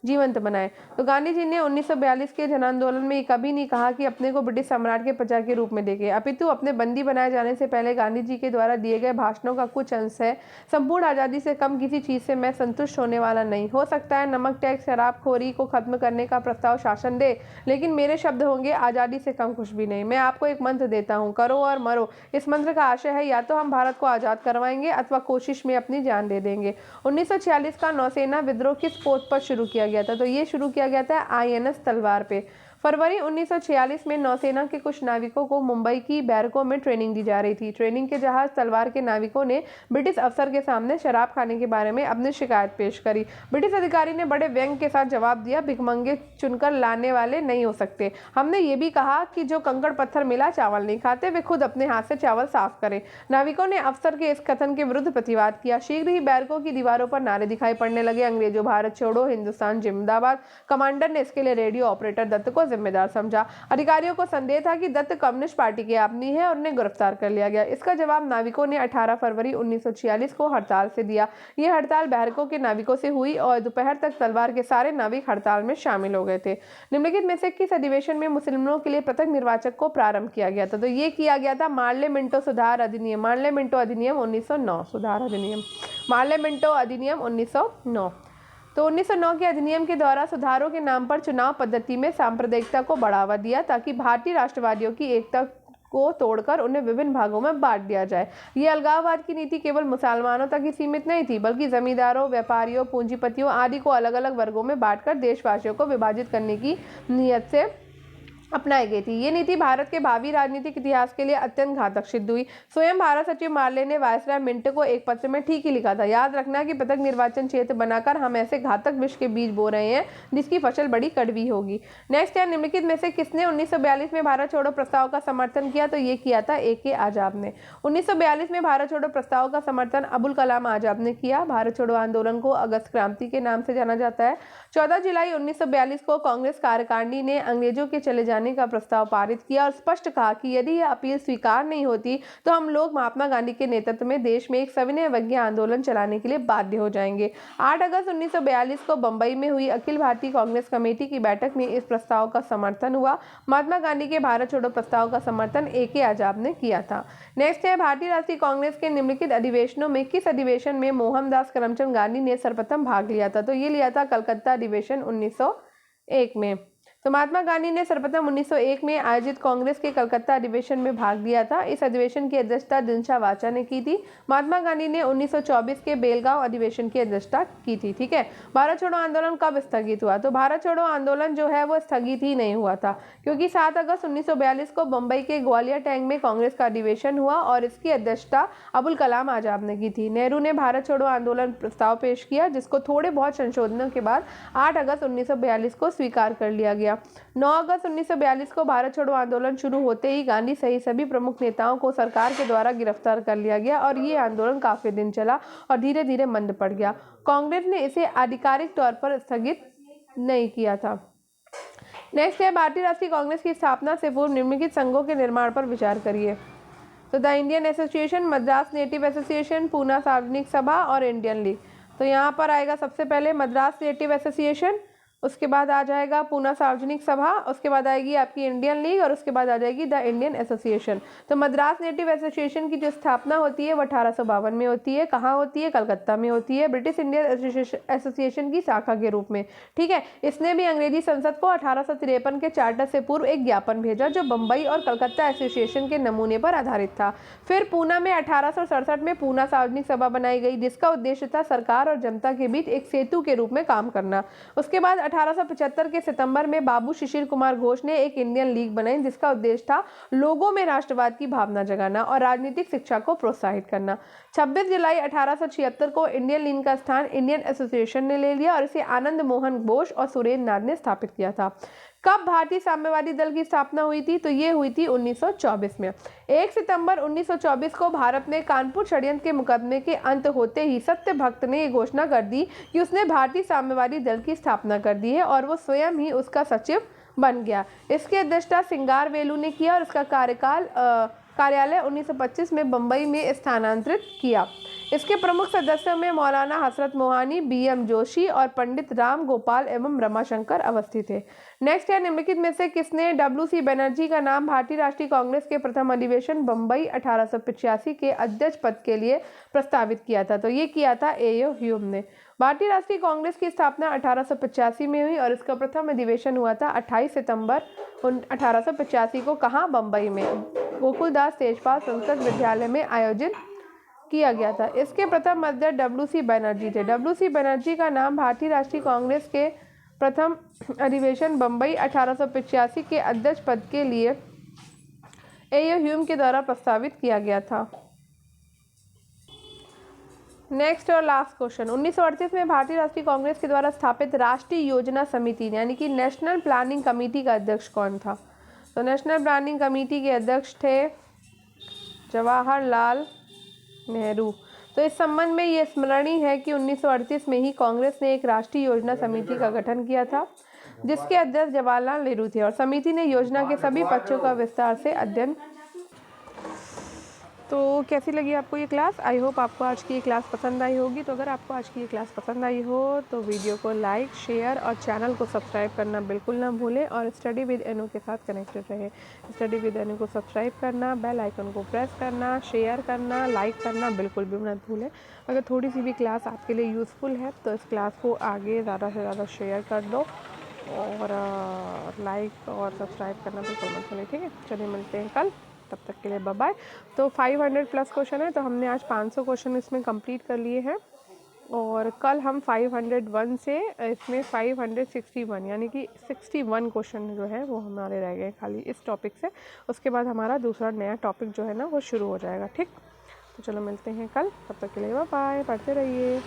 जीवंत बनाए। तो गांधी जी ने 1942 के जन आंदोलन में कभी नहीं कहा कि अपने को ब्रिटिश सम्राट के प्रजा के रूप में देखें, अपितु अपने बंदी बनाए जाने से पहले गांधी जी के द्वारा दिए गए भाषणों का कुछ अंश है। संपूर्ण आज़ादी से कम किसी चीज़ से मैं संतुष्ट होने वाला नहीं। हो सकता है नमक टैक्स शराबखोरी को खत्म करने का प्रस्ताव शासन दे, लेकिन मेरे शब्द होंगे आज़ादी से कम कुछ भी नहीं। मैं आपको एक मंत्र देता हूँ, करो और मरो। इस मंत्र का आशय है या तो हम भारत को आज़ाद करवाएंगे अथवा कोशिश में अपनी जान दे देंगे। 1946 का नौसेना विद्रोह किस पोत पर शुरू किया गया था? तो ये शुरू किया गया था INS तलवार पे। फरवरी 1946 में नौसेना के कुछ नाविकों को मुंबई की बैरकों में ट्रेनिंग दी जा रही थी। ट्रेनिंग के जहाज तलवार के नाविकों ने ब्रिटिश अफसर के सामने शराब खाने के बारे में अपनी शिकायत पेश करी। ब्रिटिश अधिकारी ने बड़े व्यंग के साथ जवाब दिया, भिखमंगे चुनकर लाने वाले नहीं हो सकते। हमने ये भी कहा कि जो कंकड़ पत्थर मिला चावल नहीं खाते, वे खुद अपने हाथ से चावल साफ करें। नाविकों ने अफसर के इस कथन के विरुद्ध प्रतिवाद किया। शीघ्र ही बैरकों की दीवारों पर नारे दिखाई पड़ने लगे, अंग्रेजों भारत छोड़ो, हिंदुस्तान जिंदाबाद। कमांडर ने इसके लिए रेडियो ऑपरेटर दत्त को जिम्मेदार समझा। अधिकारियों को संदेह था कि दत्त कम्युनिस्ट पार्टी के आदमी है और उन्हें गिरफ्तार कर लिया गया। इसका जवाब नाविकों ने 18 फरवरी 1946 को हड़ताल से दिया। यह हड़ताल बैरकों के नाविकों से हुई और दोपहर तक तलवार के सारे नाविक हड़ताल में शामिल हो गए थे। निम्नलिखित में से किस अधिवेशन में मुस्लिमों के लिए पृथक निर्वाचक को प्रारंभ किया गया था? तो ये किया गया था मार्ले मिंटो सुधार अधिनियम। मार्ले मिंटो अधिनियम 1909 सुधार अधिनियम, मार्ले मिंटो अधिनियम 1909। तो 1909 के अधिनियम के द्वारा सुधारों के नाम पर चुनाव पद्धति में सांप्रदायिकता को बढ़ावा दिया, ताकि भारतीय राष्ट्रवादियों की एकता को तोड़कर उन्हें विभिन्न भागों में बांट दिया जाए। ये अलगाववाद की नीति केवल मुसलमानों तक ही सीमित नहीं थी, बल्कि जमींदारों, व्यापारियों, पूंजीपतियों आदि को अलग अलग वर्गों में बांटकर देशवासियों को विभाजित करने की नीयत से अपनाई गई थी। ये नीति भारत के भावी राजनीतिक इतिहास के लिए अत्यंत घातक सिद्ध हुई। स्वयं भारत सचिव मार्ले ने वायसराय मिंटो को एक पत्र में ठीक ही लिखा था, याद रखना कि पृथक निर्वाचन क्षेत्र बनाकर हम ऐसे घातक विष के बीज बो रहे हैं जिसकी फसल बड़ी कड़वी होगी। नेक्स्ट है, निम्नलिखित में से किसने 1942 में भारत छोड़ो प्रस्ताव का समर्थन किया? तो ये किया था AK आजाद ने। 1942 में भारत छोड़ो प्रस्ताव का समर्थन अबुल कलाम आजाद ने किया। भारत छोड़ो आंदोलन को अगस्त क्रांति के नाम से जाना जाता है। 14 जुलाई 1942 को कांग्रेस कार्यकारिणी ने अंग्रेजों के चले जाने का प्रस्ताव पारित किया और स्पष्ट कहा कि यदि यह अपील स्वीकार नहीं होती तो हम लोग महात्मा गांधी के नेतृत्व में देश में एक सविनय अवज्ञा आंदोलन चलाने के लिए बाध्य हो जाएंगे। 8 अगस्त 1942 को बंबई में हुई अखिल भारतीय कांग्रेस कमेटी की बैठक में इस प्रस्ताव का समर्थन हुआ। महात्मा गांधी के भारत छोड़ो प्रस्ताव का समर्थन AK आजाद ने किया था। नेक्स्ट है, भारतीय राष्ट्रीय कांग्रेस के निम्नलिखित अधिवेशनों में किस अधिवेशन में मोहनदास करमचंद गांधी ने सर्वप्रथम भाग लिया था? तो ये लिया था कलकत्ता अधिवेशन 1901 में। तो महात्मा गांधी ने सर्वप्रथम 1901 में आयोजित कांग्रेस के कलकत्ता अधिवेशन में भाग लिया था। इस अधिवेशन की अध्यक्षता दिनशा वाचा ने की थी। महात्मा गांधी ने 1924 के बेलगांव अधिवेशन की अध्यक्षता की थी। ठीक है, भारत छोड़ो आंदोलन कब स्थगित हुआ? तो भारत छोड़ो आंदोलन जो है वो स्थगित ही नहीं हुआ था, क्योंकि 7 अगस्त 1942 को बम्बई के ग्वालियर टैंक में कांग्रेस का अधिवेशन हुआ और इसकी अध्यक्षता अबुल कलाम आजाद ने की थी। नेहरू ने भारत छोड़ो आंदोलन प्रस्ताव पेश किया, जिसको थोड़े बहुत संशोधनों के बाद 8 अगस्त 1942 को स्वीकार कर लिया गया। 9 अगस्त 1942 को भारत छोड़ो आंदोलन शुरू होते ही गांधी सहित सभी प्रमुख नेताओं को सरकार के द्वारा गिरफ्तार कर लिया गया और ये आंदोलन काफी दिन चला और धीरे धीरे मंद पड़ गया। कांग्रेस ने इसे आधिकारिक तौर पर स्थगित नहीं किया था। नेक्स्ट है, भारतीय राष्ट्रीय कांग्रेस की स्थापना से पूर्व निम्नलिखित संघों के निर्माण पर विचार करिए। तो the Indian association, Madras native association, Poona सार्वजनिक सभा और इंडियन लीग। तो यहाँ पर आएगा सबसे पहले मद्रास नेटिव एसोसिएशन, उसके बाद आ जाएगा पूना सार्वजनिक सभा, उसके बाद आएगी आपकी इंडियन लीग और उसके बाद आ जाएगी द इंडियन एसोसिएशन। तो मद्रास नेटिव एसोसिएशन की जो स्थापना होती है वो 1852 में होती है। कहाँ होती है? कलकत्ता में होती है, ब्रिटिश इंडियन एसोसिएशन की शाखा के रूप में। ठीक है, इसने भी अंग्रेजी संसद को 1853 के चार्टर से पूर्व एक ज्ञापन भेजा जो बम्बई और कलकत्ता एसोसिएशन के नमूने पर आधारित था। फिर पूना में 1867 में पूना सार्वजनिक सभा बनाई गई जिसका उद्देश्य था सरकार और जनता के बीच एक सेतु के रूप में काम करना। उसके बाद 1875 के सितंबर में बाबू शिशिर कुमार घोष ने एक इंडियन लीग बनाई जिसका उद्देश्य था लोगों में राष्ट्रवाद की भावना जगाना और राजनीतिक शिक्षा को प्रोत्साहित करना। 26 जुलाई 1876 को इंडियन लीग का स्थान इंडियन एसोसिएशन ने ले लिया और इसे आनंद मोहन बोस और सुरेंद्र नाथ ने स्थापित किया था। कब भारतीय साम्यवादी दल की स्थापना हुई थी? तो ये हुई थी 1924 में। 1 सितंबर 1924 को भारत में कानपुर षड्यंत्र के मुकदमे के अंत होते ही सत्य भक्त ने ये घोषणा कर दी कि उसने भारतीय साम्यवादी दल की स्थापना कर दी है और वो स्वयं ही उसका सचिव बन गया। इसकी अध्यक्षता सिंगारवेलु ने किया और उसका कार्यालय 1925 में बम्बई में स्थानांतरित किया। इसके प्रमुख सदस्यों में मौलाना हसरत मोहानी, BM जोशी और पंडित राम गोपाल एवं रमाशंकर अवस्थी थे। नेक्स्ट है, निम्नलिखित में से किसने WC बनर्जी का नाम भारतीय राष्ट्रीय कांग्रेस के प्रथम अधिवेशन बम्बई 1885 के अध्यक्ष पद के लिए प्रस्तावित किया था? तो ये किया था A.O. ह्यूम ने। भारतीय राष्ट्रीय कांग्रेस की स्थापना 1885 में हुई और इसका प्रथम अधिवेशन हुआ था 28 सितंबर 1885 को। कहाँ? बम्बई में गोकुलदास तेजपाल संस्कृत विद्यालय में आयोजित किया गया था। इसके प्रथम अध्यक्ष WC बनर्जी थे। WC बनर्जी का नाम भारतीय राष्ट्रीय कांग्रेस के प्रथम अधिवेशन बम्बई 1885 के अध्यक्ष पद के लिए A.O. ह्यूम के द्वारा प्रस्तावित किया गया था। नेक्स्ट और लास्ट क्वेश्चन, 1938 में भारतीय राष्ट्रीय कांग्रेस के द्वारा स्थापित राष्ट्रीय योजना समिति यानी कि नेशनल प्लानिंग कमेटी का अध्यक्ष कौन था? तो नेशनल प्लानिंग कमेटी के अध्यक्ष थे जवाहरलाल नेहरू। तो इस संबंध में ये स्मरणीय है कि 1938 में ही कांग्रेस ने एक राष्ट्रीय योजना समिति का गठन किया था जिसके अध्यक्ष जवाहरलाल नेहरू थे और समिति ने योजना के सभी पक्षों का विस्तार से अध्ययन। तो कैसी लगी आपको ये क्लास? आई होप आपको आज की ये क्लास पसंद आई होगी। तो अगर आपको आज की ये क्लास पसंद आई हो तो वीडियो को लाइक, शेयर और चैनल को सब्सक्राइब करना बिल्कुल ना भूलें और स्टडी विद एनु के साथ कनेक्टेड रहें। स्टडी विद एनु को सब्सक्राइब करना, बेल आइकन को प्रेस करना, शेयर करना, लाइक करना बिल्कुल भी मत भूलें। अगर थोड़ी सी भी क्लास आपके लिए यूज़फुल है तो इस क्लास को आगे ज़्यादा से ज़्यादा शेयर कर दो और लाइक और सब्सक्राइब करना बिल्कुल मत भूलें। ठीक है, चलिए मिलते हैं कल, तब तक के लिए बाय बाय। तो 500 प्लस क्वेश्चन है तो हमने आज 500 क्वेश्चन इसमें कंप्लीट कर लिए हैं और कल हम 501 से इसमें 561 यानी कि 61 क्वेश्चन जो है वो हमारे रह गए खाली इस टॉपिक से। उसके बाद हमारा दूसरा नया टॉपिक जो है ना वो शुरू हो जाएगा। ठीक, तो चलो मिलते हैं कल, तब तक के लिए बाय बाय, पढ़ते रहिए।